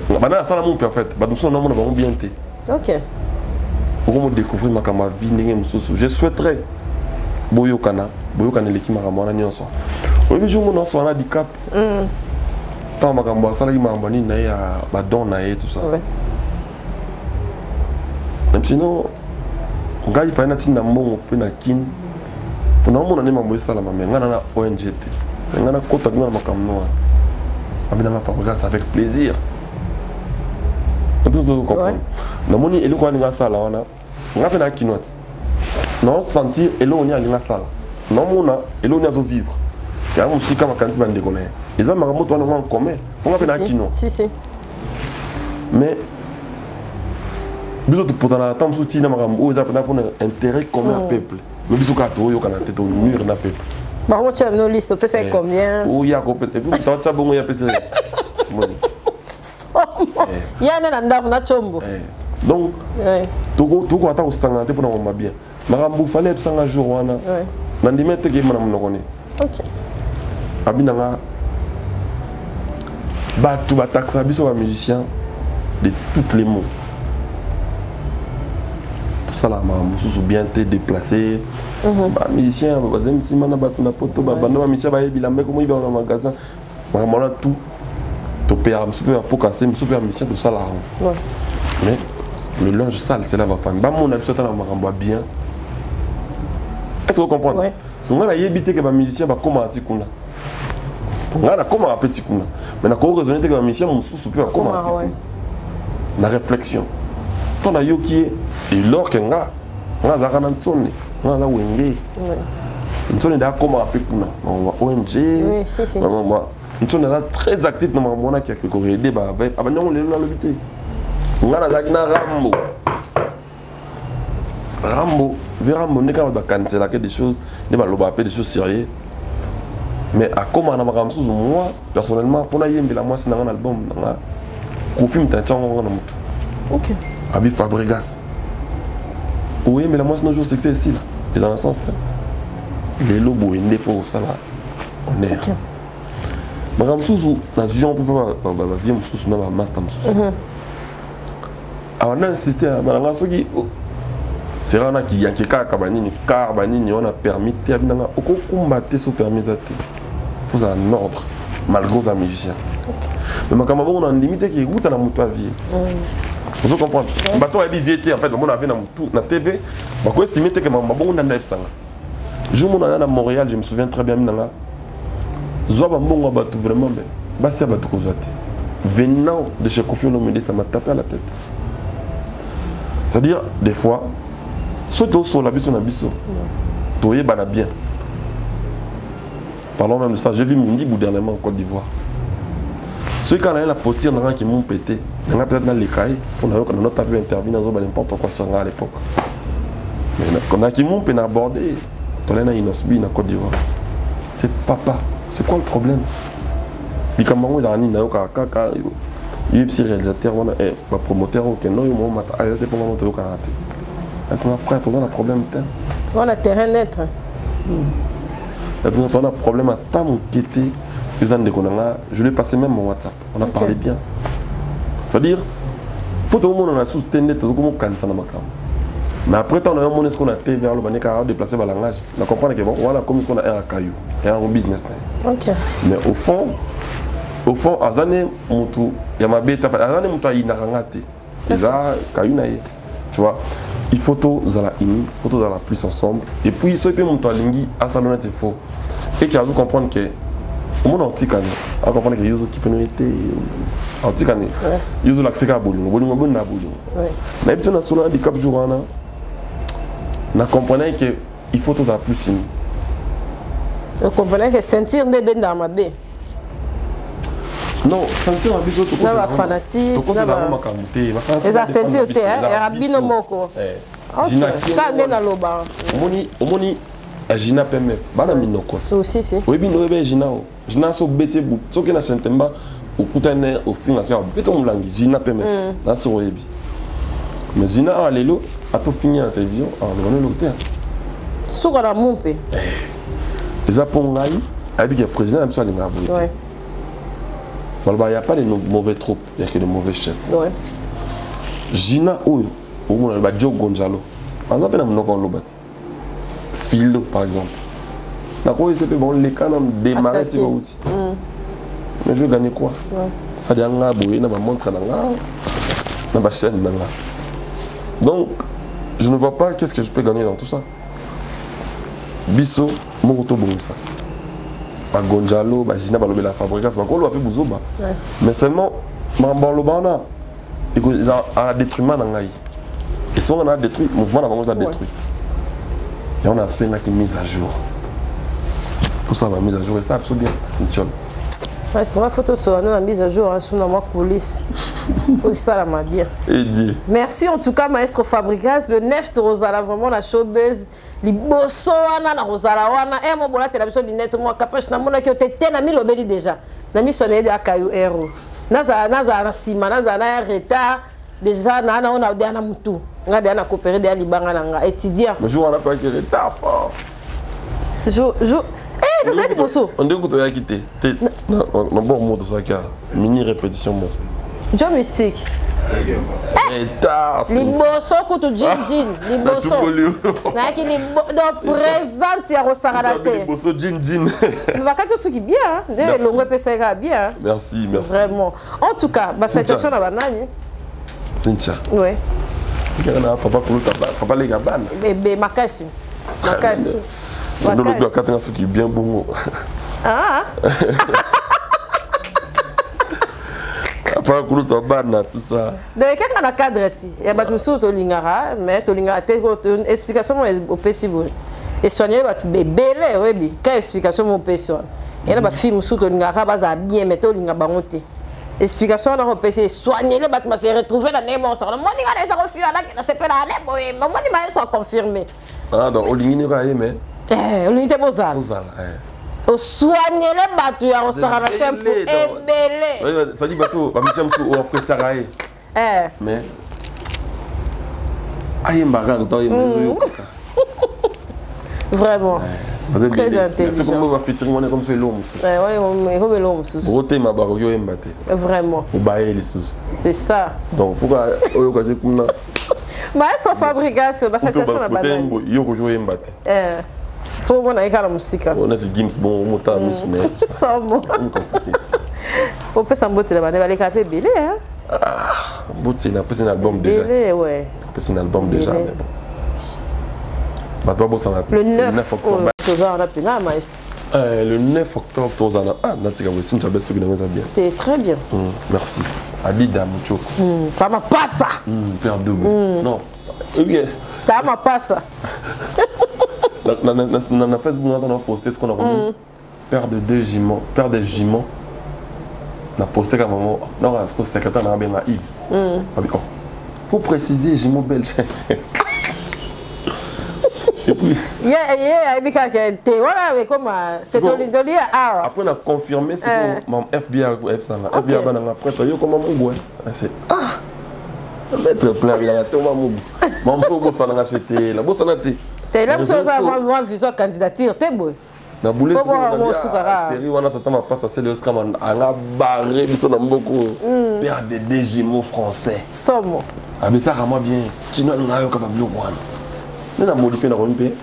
Maintenant, ça, mon père, en fait, nous sommes bien été. Ok. Pour découvrir ma vie, je souhaiterais. Boyokana l'équipe maramana nyonso. Oui, je mon so na handicap. Tant makambo sala ki mambani na ya badon na et tout ça. Même sinon ngai fa na tinda mbongo pe na kin. Pour na mona ne mambo sala mame ngana na ONGT. Ngana kota ngana makamno. Abina ma fabrication avec plaisir. Tout ça vous comprenez. Na moni eloko ni ngasala wana. Ngafe na kinwati. Non, sentir et là on est à la salle. Non, on a et là on est à vivre. Il y a aussi comme quand tu vas déconner. Les hommes ont toi en commun. On va faire un kino. Si si. Mais bisous pour dans temps soutien na marambo ils appellent pour intérêt commun peuple. Mais bisous ka to yo kana tête au mur na peuple. Bah moi tu as nos listes, peut faire combien? Oh ya ko peut-être vous t'as bon ya pèse. Il y a un endroit na chombo. Donc tout quoi attends au sanga te pour na bien. Marambo fallait un jour wana. Nandime te ke mana mnokone. OK. Abinanga batu bataxa biso ba musicien de tous les mots. Tout ça là marambo sous bien te déplacé. Ba musicien ba zemsi mana batu na poto ba bando ba musicien ba yebila mbeko mo iba na magasin. Marambo là tout to père super pour casser super musicien tout ça là. Mais le linge sale c'est là va famille. Ba mon habitude na marambo bien. Est-ce que vous comprenez? Oui. Si on a évité que les musiciens va commencer comme ça. On a comment un petit coup là. Mais on a raisonné que les musiciens ont sous super comment la réflexion. Quand on a eu qui est et lors qu'on a zara n'tsone, on a wenge. N'tsone da comment un peu comme ça. On va ONG. Oui, si si. N'tsone là très actif dans mon monde qui a quelque chose débat avec. Ah ben non on est là l'habité. On a la Rambo. Rambo, vers mon écart de cancer, des choses, des choses sérieuses. Mais à comment on a marqué moi, personnellement, pour la moi c'est un album, un film d'un chanson dans tout. Ok. Abi Fabregas. Oui, mais la moi c'est un jour c'est ici là. Et dans le sens là, les lobos, ils ne font ça là. On est. Madame Souzou, dans ce genre on peut pas vivre sous na master sous. On a insisté à Madame Sogi. C'est rare qu'il y a quelqu'un qui on a permis de combattre ce permis à il faut un ordre malgré les musiciens. Mais ma camarade on a une limite qui est où dans la moto à vie. Vous comprenez? Bateau a dit en fait on avait dans la TV. Bah quoi estimer que ma bon on a ça. Je mon à Montréal, je me souviens très bien là. Zoba bon bateau vraiment ben. Bastia bateau ko zoate. Venant de chez Kofi Olomide ça m'a tapé à la tête. C'est-à-dire des fois surtout sur la biso na biso. Toye bana bien. Parlons même de ça, j'ai vu Mundi dernièrement en Côte d'Ivoire. Ceux qui ont la posture qui m'ont pété, ils ont peut-être dans les cailles, pour notre avis intervenir dans n'importe quoi sur à l'époque. Mais quand on a qui m'ont abordé, on a une osbi en Côte d'Ivoire. C'est papa, C'est quoi le problème? Les camarades, ils ont dit, il y a un réalisateur, un promoteur, ok, non, il y a un promoteur, c'est un frère, tu as un problème. On a terrain net. Tu as un problème à ta moquette. Je l'ai passé même mon WhatsApp. On a parlé bien. C'est-à-dire, pour tout le monde, on a soutenu tout le monde quand ça n'a pas. Mais après, on a un monde qu'on a fait vers le bané qui a déplacé le langage. On comprend que bon, voilà comme ce qu'on a un caillou, et un business. Ok. Mais au fond, à Zane, il y a ma bête, à Zane, il y a une rangate. Et ça, caillou naïe. Tu vois, il faut tout la ini, il faut tout la plus ensemble. Et puis, ce que mon toit lingi, à ça, il faut. Et tu as dû comprendre que, au monde antique, on comprend que Yozo qui peut nous aider. Antique, Yozo l'accès à Boulou, Boulou, Boulou, Boulou. Mais puis, on a souvent des cap jours, on comprenait qu'il faut tout la plus ini. On comprenait que sentir des bennes dans ma baie. Non, sentir un bisou tout ça. Fanatique. Tout ça, c'est les a senti au terre, et rabino moko. Ok. Quand on est dans le bas. Omoni, Gina PMF, bana minoko. Aussi, si. Oui, bino ebe Gina. Gina so bete bout. So que na sentemba, au coutane, au fin, à faire béton blanc. Gina PMF. Là, c'est oebi. Mais Gina, allélo, a tout fini à la télévision, on est le terre. Souk à la moupe. Les Apongaï, avec le président, il y a des ouais. Il n'y a pas de mauvais troupes, il n'y a que de mauvais chefs. Ouais. Gina, il y a Joe Gonzalo. Par exemple, il y a un Philo, par exemple. Les cas ont démarré sur l'outil. Mais je vais gagner quoi? Il y a un montre dans la chaîne. Donc, je ne vois pas qu'est-ce que je peux gagner dans tout ça. Bisso, Moroto Bonsa. Gonzalo, Gina, la fabrication, mais seulement, il a détruit le et si on a détruit, le mouvement a détruit. Et on a fait une mise à jour. Tout ça va mise à jour et ça, absolument bien. C'est une chose. C'est une photo sur la mise à jour, sur la police. C'est ça, la m'a bien. Merci en tout cas, Maestro Fabregas. Le 9 de Rosala, vraiment la showbiz. Les bosso, la Rosala, et mon bola, télévision du net, moi, capache, na mona qui a été na mi lobeli déjà. Na mi sonné de Akayu Hero. Naza, Sima, Naza, na retard. Déjà, on a des mutu. On a des coopéré des Libanga, étudiant. Mais je vois, on a pas été retard fort. Vous êtes bosso. On dit que tu as quitté. Non, bon mot de ça, mini répétition. John Mystique. Les bosso, que tu jean, les bosso. Donc, présente, il y a Rosara les bosso, jean. Mais quand tu sais bien, le long PCA bien. Merci. Vraiment. En tout cas, cette situation là, banane. Cynthia. Oui. Papa les gabanes. Bébé, Makassi. Makassi. Le qui est bien bon. Ah. Pas cool ta banane tout ça. Donc quand on a cadre il y a pas sur Tolingara, mais Tolingara une explication au possible. Et soigner va bébé oui, quelle explication au possible. Il y a pas film sur Tolingara va bien mettre Tolingara bangoté. Explication on a PC soigner les battements se retrouver dans les monstres. Moi ni ça refuse là que c'est pas là mais moi ni m'a soit confirmé. Ah donc Olingi va aimer. Olingi bozala. O soigner les bateaux, on sera là pour ébélé. Ça dit bateau, va mettre sur après ça raé. Mais aïe mbaga dans vraiment. Très intelligent. C'est comme on va featuring on est comme fait l'homme. Ouais, on est l'homme sous. Broté ma baro yo mbate. Vraiment. Ou bailler les sous. C'est ça. Donc faut que oyo ka comme na. Maestro Fabregas, ba situation na banane. Yo ko jouer mbate. Faut qu'on aille à la musique. On a des games bon, on monte à nous soumettre. Ça bon. On peut s'emboîter là-bas, on va les caper belé hein. Ah, beauté, on a passé un album déjà. Belé, ouais. On a passé un album déjà, mais bon. Bah, toi, bon, le 9 octobre. Le 9 octobre, tu as ah, Natika, oui, si tu as bien. T'es très bien. Merci. Adida Mucho. Ça m'a pas ça. Père double. Non. Ça m'a pas ça. Dans Facebook, on a posté ce qu'on a remis. Père de deux jumeaux. Père des jumeaux. On a posté comme maman. Non, c'est que secrétaire n'a bien Yves. Il faut préciser jumeaux belges. Et puis Voilà, mais comment c'est ton lié à. Après, on a confirmé, c'est pour mon FBI. FBI, après, tu as comment mon boy. C'est mettre plein, il a tellement mon bout. Mon beau, ça n'a pas acheté. La bourse en a été. T'es là, moi, vision candidature, t'es beau. Na boulé c'est série on a totalement pas ça c'est le Oscar on a barré biso na beaucoup père de jumeaux français somo ah mais ça vraiment bien qui n'a ngayo capable yo wana on a modifié na rompe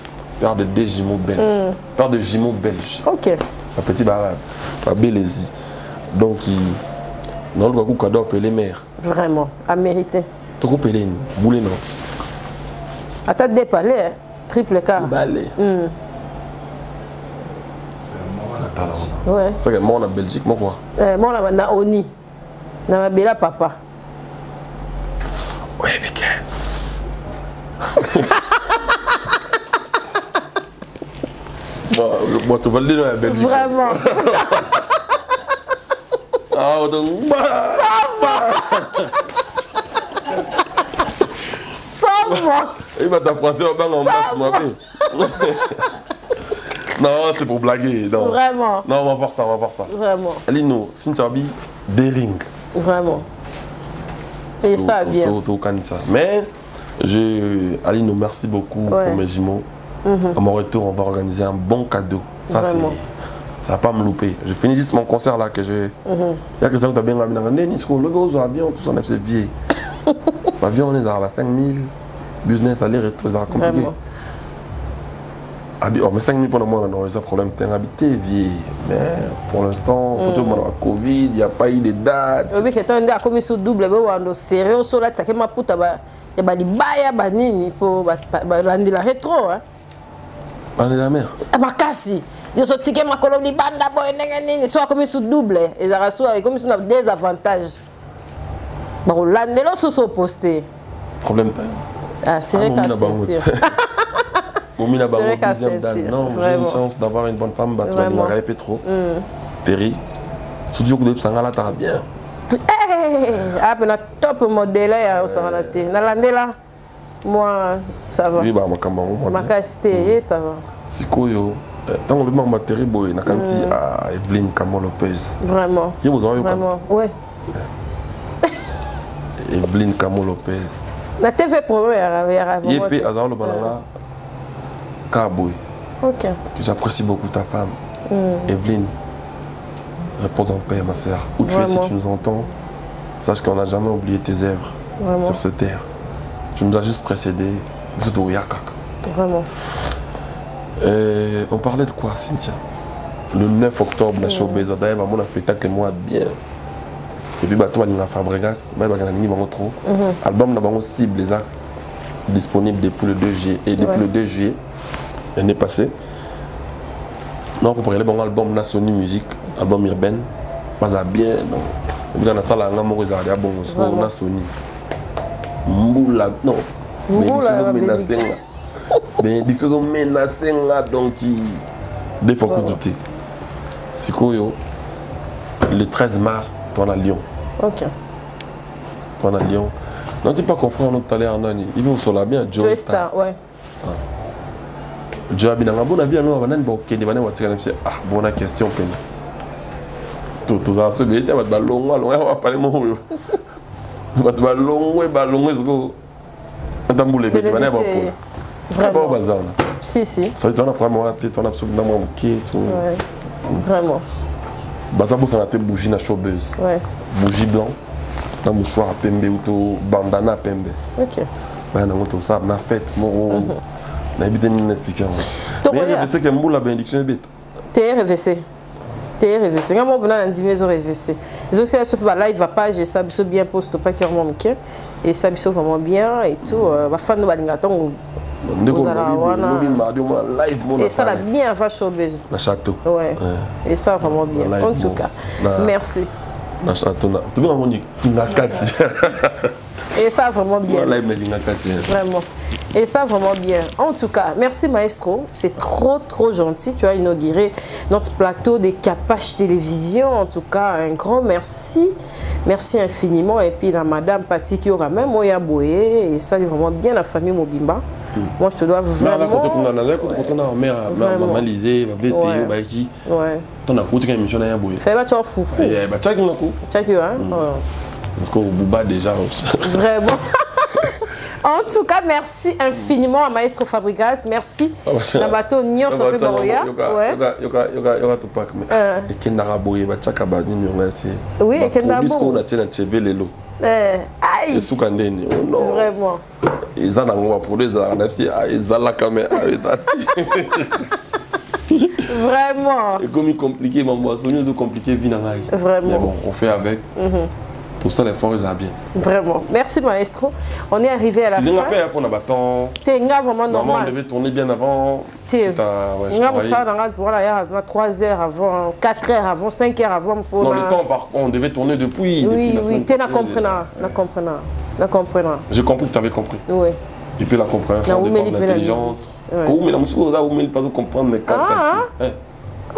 père de jumeaux belges père de jumeaux belges OK un petit barabe pas Bélézi donc dans le coup cadeau appelé mère vraiment à mériter trop pelé boulé non à dépalé triple K balé ouais. C'est que moi en Belgique, moi quoi. Moi on a Oni. Na ma bela papa. Ouais, Piqué. Bon, tu vas le dire dans la Belgique. Vraiment. Ah, donc. Ça va. Il va ta français, on va en masse, moi. Non, c'est pour blaguer. Non. Vraiment. Non, on va voir ça, on va voir ça. Vraiment. Alino, Sinchabi, Bering. Vraiment. Et ça bien. Mais, Alino, merci beaucoup pour mes jumeaux. À mon retour, on va organiser un bon cadeau. Ça, ça va pas me louper. Je finis juste mon concert là que j'ai. Il y a que ça qui t'a bien ramené. Le gars, avion, tout ça, c'est vieux. L'avion, on est à 5000. Business, aller-retour, c'est compliqué. Oh, mais 5 000 pour le moment, on a un problème. Tu es habité vieux. Mais pour l'instant, tout le monde a Covid, il n'y a pas eu de date. Oui, c'est un commis sous double. On est sérieux. On est sérieux. Il y a des bails pour la rétro. Parler de la mer. Ma casse. Je suis sorti ma colonie banda boy soit commis sous double. Et ça soit comme si on a des avantages. Bon, l'année sont postés. Problème. Ah, c'est vrai qu'à sentir. C'est vrai qu'à sentir. Non, j'ai une chance d'avoir une bonne femme. Tu vas me regarder Petro. Terry. Surtout que tu as là, bien. Ah, mais top modèle, dans l'année là, moi, ça va. Oui, bah, ma qualité, ça va. Si Koyo, tant que le membre terrible, il a quand à Evelyne Camon Lopez. Vraiment. Il vous avez vraiment, oui. Evelyne Camon Lopez. La TV première, il y a peu Azar le Balanga. Carboy. Ok. J'apprécie beaucoup ta femme. Evelyne, repose en paix, ma sœur. Où tu es, si tu nous entends, sache qu'on n'a jamais oublié tes œuvres sur cette terre. Tu nous as juste précédé. Vraiment. On parlait de quoi, Cynthia? Le 9 octobre, la showbiz, d'ailleurs, mon spectacle moi bien. Et puis, toi, il y a Fabregas, il y a trop. Album, nous avons cible les actes disponibles depuis le 2 juillet. Et depuis le 2 juillet, l'année passée, nous avons préparé un album Nationale Musique, album urbain, pas bien. Nous avons ça là, nous avons regardé bon Nationale. Mboula, non. Mboula, bénédiction menacée donc des fois que tout est. C'est quoi le 13 mars, toi à Lyon. Ok. Toi à Lyon. Non, tu pas comprendre tout à l'heure, il veut sur la bien Joe Star, ouais. Joe Abina, bon avis, nous avons ah, bonne question. Tout ça, c'est bien, tu vas te ballon, on va parler mon rôle. Tu vas te ballon, ballon, vraiment. Si, si. Tu as vraiment absolument vraiment. Tu as bougie na showbiz. Bougie blanc, na mouchoir à pembe ou bandana à pembe. Ok. Tu as na fête, mon na habité une explication. Mais je sais que la bénédiction est bête. TRVC. TRVC. Quand on a dit maison RVC. Ils ont aussi la live page et ça bien poste pas qui vraiment bien et ça vraiment bien et tout. Ma fan de Balingaton. Et ça l'a bien fait showbiz. Le château. Ouais. Et ça vraiment bien. En tout cas, merci. Le château. Tu veux dire et ça vraiment bien. Vraiment. Et ça vraiment bien. En tout cas, merci maestro. C'est trop gentil. Tu as inauguré notre plateau des Capache Télévision. En tout cas, un grand merci. Merci infiniment. Et puis la madame Pati qui aura même Moya Boye. Et ça, c'est vraiment bien la famille Mobimba. Moi, je te dois vraiment. Quand on a mère, maman Lisée, BTO, Baiki, on a coûté une émission à Yaboué. Fais pas toi foufou. Tchak, on a coup. Tchak, hein? Parce qu'on bouba déjà. Vraiment. En tout cas, merci infiniment à Maestro Fabregas. Merci. Nabato Nyon Sope Baroya. Yoga Tupac. Et Kendara Boye, Tchak Abadi, oui, et Kendara Boye. Puisqu'on a tenu à chever les lots. Aïe. Et Soukandeni. Oh non. Vraiment. Ils en ont pour les arnafs. Ils ont la caméra. Vraiment. Et comme il est compliqué, ma boisson, c'est compliqué, Vinangaï. Vraiment. Mais bon, on fait avec. Tout ça, les forces, ça bien. Vraiment. Merci, Maestro. On est arrivé à la fin. C'est un peu pour le bâton. C'est vraiment normal. On devait tourner bien avant. C'est voilà, il y a 3 heures avant, 4 heures avant, 5 heures avant. Non, le temps, on devait tourner depuis. Oui, oui, tu as compris. J'ai compris que tu avais compris. Oui. Et puis la compréhension dépend de l'intelligence. Mais la musique, on ne peut pas comprendre les cartes.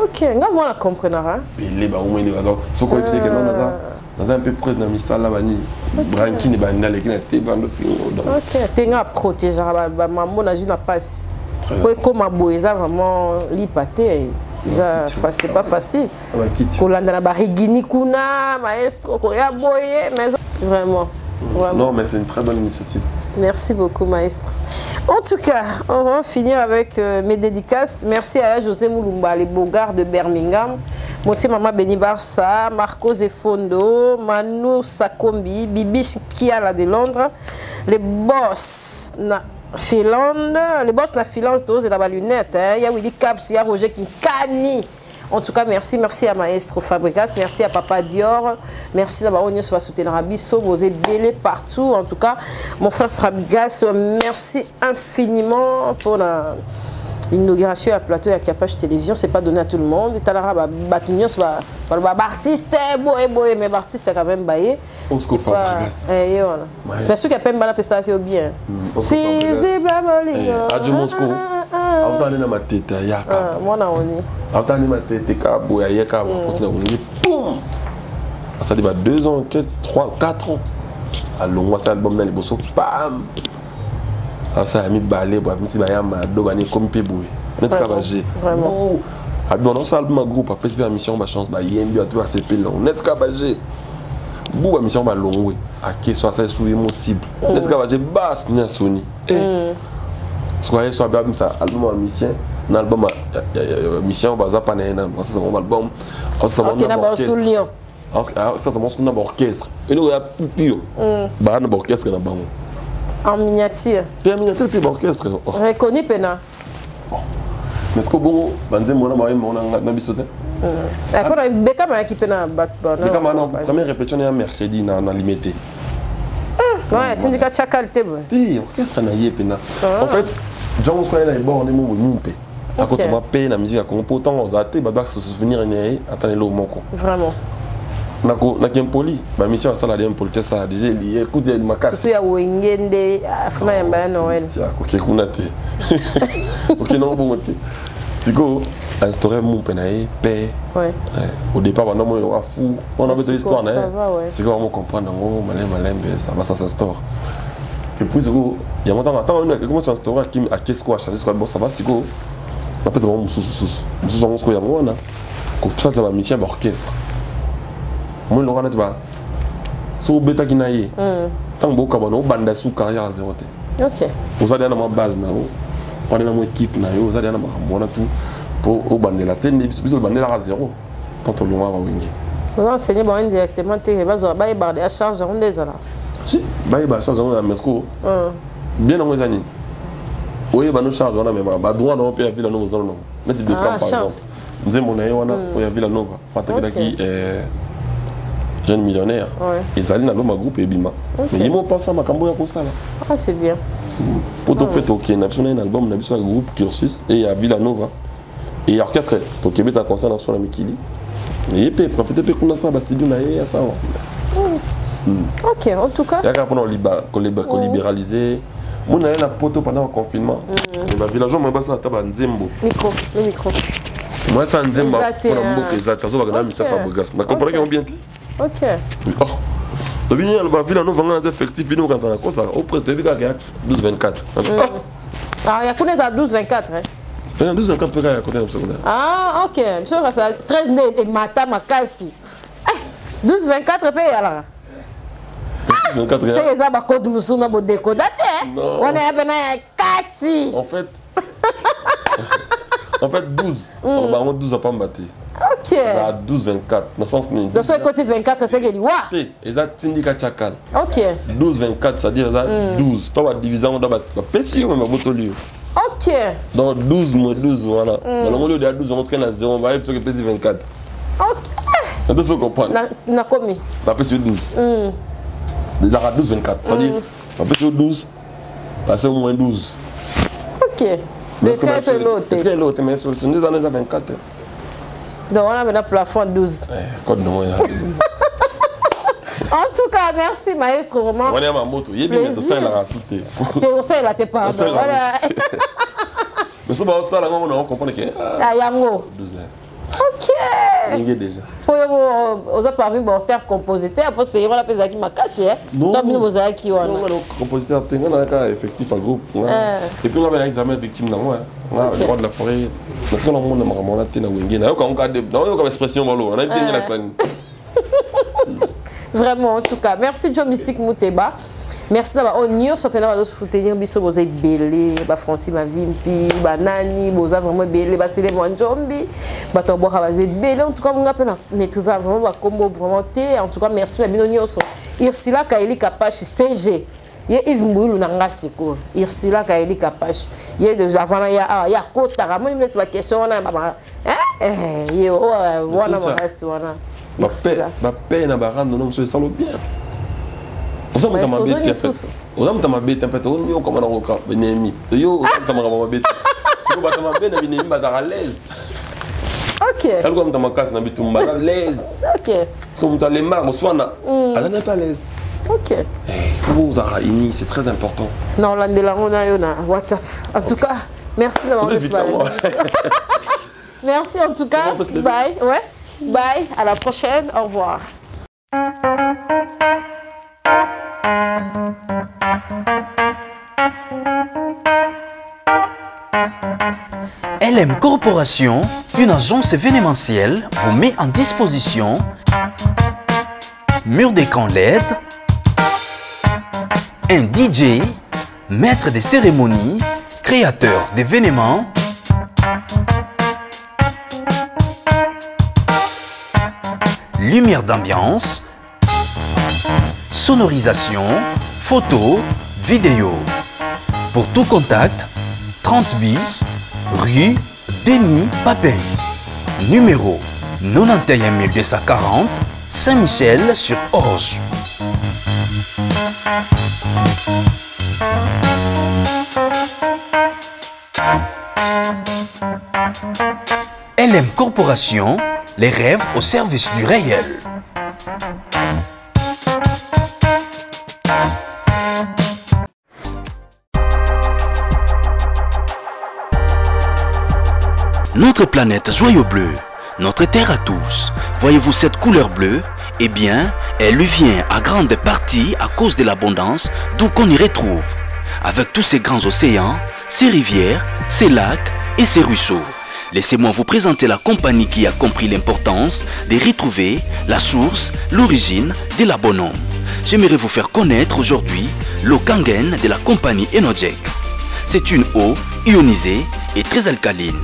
Ok, on va la comprendre. Mais les bah, on va ce qu'on sait que dans un peu près de la mistale, là, Branki n'est pas allé qui n'a été vendu. Ok, tu es protégé. Maman a eu la passe. Comme ma boïsa vraiment lipaté. C'est pas facile. Kolanda na barigini kuna maestro koya boye mais vraiment. Non mais c'est une très bonne initiative. Merci beaucoup, maestro. En tout cas, on va finir avec mes dédicaces. Merci à José Moulumba, les Bogards de Birmingham, Monté Mama Beni Barça, Marco Zefondo, Manu Sakombi, Bibiche Kiala de Londres, les boss na Finlande, les boss na Finlande, tous et la lunette. Il y a Willy Caps, il y a Roger Kinkani. En tout cas, merci à Maestro Fabregas, merci à Papa Dior, merci à Baronio sur soutenir Abisso, vous êtes belé partout. En tout cas, mon frère Fabregas, merci infiniment pour l'inauguration à plateau et à Capage Télévision. C'est pas donné à tout le monde. Il y a des artistes, mais artistes quand même baillé. Osco Fabregas. C'est pas sûr qu'il y a pas mal de ça qui est bien. Physible Adjo Mosco. Autani na matete yaka. Mwana oni. Autani matete ka boya yaka continue on boum. Ça dit 2 ans, 3, 4 ans. Alors moi ça album dans les bosso bam. Alors ça a mis balé bois mi si ba ya ma do bani comme peboué. Net cabagé. Vraiment. Bon non ça album groupe a pèse bien mission ba chance ba yembi a tout à CP long. Net cabagé. Bou ba mission ba long a ke so ça sous mon cible. Net cabagé basse ni Sony. Ce qu'on a sur l'album, c'est l'album mission. L'album mission, c'est pas un album. C'est un album. C'est un orchestre. Et nous, il y a plus pire. Il y a un orchestre. En miniature. C'est un miniature, c'est un orchestre. Reconnu, Pena. Mais ce que bon, on a un bisoté. Après, on a un bécama qui Pena. La première répétition est un mercredi dans limité. Ouais, tu dis que tu as qualité. Oui, orchestre n'a pas Pena. En fait, John Square est bon, on est mon pé. À côté de ma paix, la musique a compris autant aux athées, bah se souvenir et attendre l'eau mon co. Vraiment. Na qui poli, ma mission à ça la lien politesse ça déjà lié. Écoute, il m'a cassé. Tu as wingende, afna yamba Noël. Ok, kunate. Ok, non bon côté. C'est quoi instaurer mon penaï paix. Ouais. Au départ, on a moi il fou. On a fait l'histoire là. C'est quoi on comprendre en malin ça va ça s'instaure. Et puis il y a longtemps attends comment ça s'instaure à qu'est-ce qu'on a changé bon ça va c'est quoi. Après ça va mon sous on se connaît moi là. Comme ça va mission d'orchestre. Moi le rana tu vas. Sous bêta qui naïe. Tant beaucoup on banda sous carrière à zéro. OK. Vous allez dans ma base là. On est dans mon équipe là, vous allez dans ma on a tout pour au bande la tête puis le bande là à zéro. Quand on va wingi. Vous enseignez bon directement tes bases ba barder à charge on les là. Si, bah ça on a mesco. Bien dans les années. Oui, bah nous charge on a même bah droit dans pays Villa Nova non. Mais tu de camp par exemple. Nzembo na on a Villa Nova. Patakila qui jeune millionnaire. Ils allaient dans le groupe et bima. Mais ils m'ont pensé à ma cambo ya ko sala. Ah c'est bien. Pour te péter OK, na un album na biso groupe Cursus et à Villa Nova. Et orchestre, to Québec ta concert dans sur la Mikili. Et puis profiter pe kuna ça ba studio na ya ça. Ok, en tout cas. Il y a qu'on libéraliser. Mon allé la poto pendant le confinement. Et ma villageois m'a passé à table Nzembo. Le micro. Moi ça Nzembo. On a beaucoup exact. Ça va gagner Michel Fabregas. Na comprendre qu'on bien. Ok. Oh. Tu viens la ville nous vend un effectif nous quand on a quoi ça au presque depuis 12 24. Ah, il y a qu'on est à 12-24. Hein. 12-24 peut à côté de secondaire. Ah, ok. Je pense que 13 et matin, ma casse. 12-24 pays alors. 24 c'est ça, ma code nous sommes décodaté. On est à 4. En fait, en fait 12. On va 12 à pas me battre. Ok. À 12-24. Dans le sens que. Dans ce côté 24, c'est qu'il y a. Et ça, Tindika Chakal. Ok. 12-24, c'est-à-dire 12. Tu vas diviser en deux. Tu vas ok. donc 12 moins 12, voilà. Dans le de 12, on traîne à 0, on va aller sur le PC 24. Ok. Tu comprends? Na combien? Tu peux sur 12. Il a 12, 24. C'est-à-dire, tu peux sur 12, passer au moins 12. Ok. Le train sur l'autre. Le train l'autre, mais sur les années 24. Donc on a maintenant plafond 12. Code de moi. En tout cas, merci maestro, vraiment. On est à ma moto. Il y a bien des ossailles là à sauter. T'es ossailles là, t'es pas. Voilà. Mais ce que là, on comprend que. Ah, Yango. 12 ans. Ok. Il y a déjà. Pour vous avez parmi auteur compositeur, après c'est on appelle ça qui m'a cassé. Non. Donc nous avez qui on. Non, compositeur, on a un effectif en groupe. Et puis on a un examen victime dans moi. On a le droit de la forêt. Parce que le monde on a tenu Wengé. On a une expression on a bien la clan. Vraiment, en tout cas, merci John Mystique Mouteba. Merci d'avoir honneur sur le de soutenir biso bozay belé, ba Francis Mavimpi, ba Nani, boza vraiment belé, ba Sélé Mwanjombi, ba Tobo Habazé belé. En tout cas, on a pena maîtriser vraiment ba combo vraiment té. En tout cas, merci na bino nyonso. Irsila Kaeli Kapache CG. Ye Yves Mboulou na ngasiko. Irsila Kaeli Kapache. Ye de avant ya kota ramoni mettre la question na ba. Ye wana mangasi wana. Ma paix n'a pas rendu non sur le bien. On s'en va ma bête. On a ma bête en fait. On y a comme un avocat. Benemi. Yo, on a ma bête. Si vous battez ma bête, Benemi va à l'aise. Ok. Elle comme dans ma casse, n'a pas tout à l'aise. Ok. Parce que vous allez marre, on soit là. Elle n'est pas à l'aise. Ok. Il faut vous réunir, c'est très important. Non, là, on a WhatsApp. En tout cas, merci d'avoir reçu. Merci en tout cas. Bye. Ouais. Bye. À la prochaine. Au revoir. LM Corporation, une agence événementielle, vous met en disposition mur d'écran LED, un DJ, maître des cérémonies, créateur d'événements, lumière d'ambiance, sonorisation, photo, vidéo. Pour tout contact, 30 bis, rue Denis Papin. Numéro 91 240, Saint-Michel-sur-Orge. LM Corporation, les rêves au service du réel. Notre planète joyau bleu, notre terre à tous, voyez-vous cette couleur bleue? Eh bien, elle lui vient à grande partie à cause de l'abondance d'où qu'on y retrouve. Avec tous ces grands océans, ces rivières, ces lacs et ces ruisseaux. Laissez-moi vous présenter la compagnie qui a compris l'importance de retrouver la source, l'origine de la bonhomme. J'aimerais vous faire connaître aujourd'hui l'eau Kangen de la compagnie Enojek. C'est une eau ionisée et très alcaline.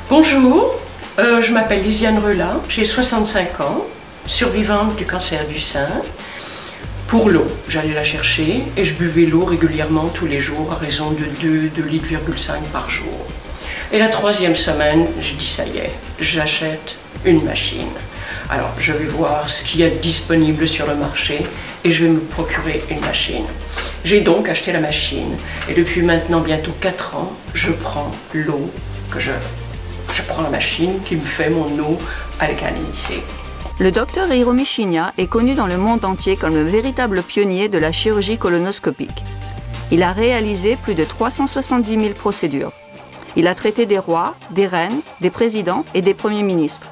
Bonjour, je m'appelle Lisiane Relat, j'ai 65 ans, survivante du cancer du sein. Pour l'eau, j'allais la chercher et je buvais l'eau régulièrement tous les jours à raison de 2,5 litres par jour. Et la troisième semaine, je dis ça y est, j'achète une machine. Alors je vais voir ce qu'il y a de disponible sur le marché et je vais me procurer une machine. J'ai donc acheté la machine et depuis maintenant bientôt 4 ans, je prends l'eau que je prends la machine qui me fait mon eau alcalinisée. Le docteur Hiromi Shinya est connu dans le monde entier comme le véritable pionnier de la chirurgie colonoscopique. Il a réalisé plus de 370 000 procédures. Il a traité des rois, des reines, des présidents et des premiers ministres.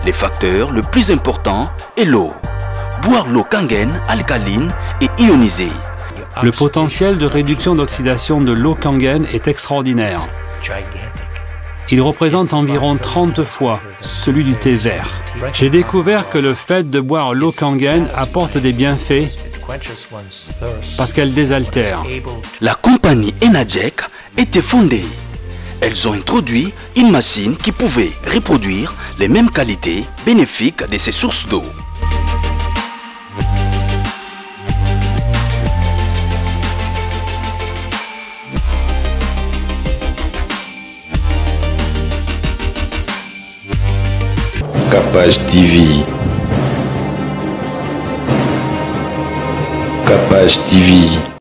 Le facteur le plus important est l'eau. Boire l'eau Kangen alcaline et ionisée. Le potentiel de réduction d'oxydation de l'eau Kangen est extraordinaire. Il représente environ 30 fois celui du thé vert. J'ai découvert que le fait de boire l'eau Kangen apporte des bienfaits parce qu'elle désaltère. La compagnie Enajec était fondée. Elles ont introduit une machine qui pouvait reproduire les mêmes qualités bénéfiques de ces sources d'eau. Capage TV. Capage TV.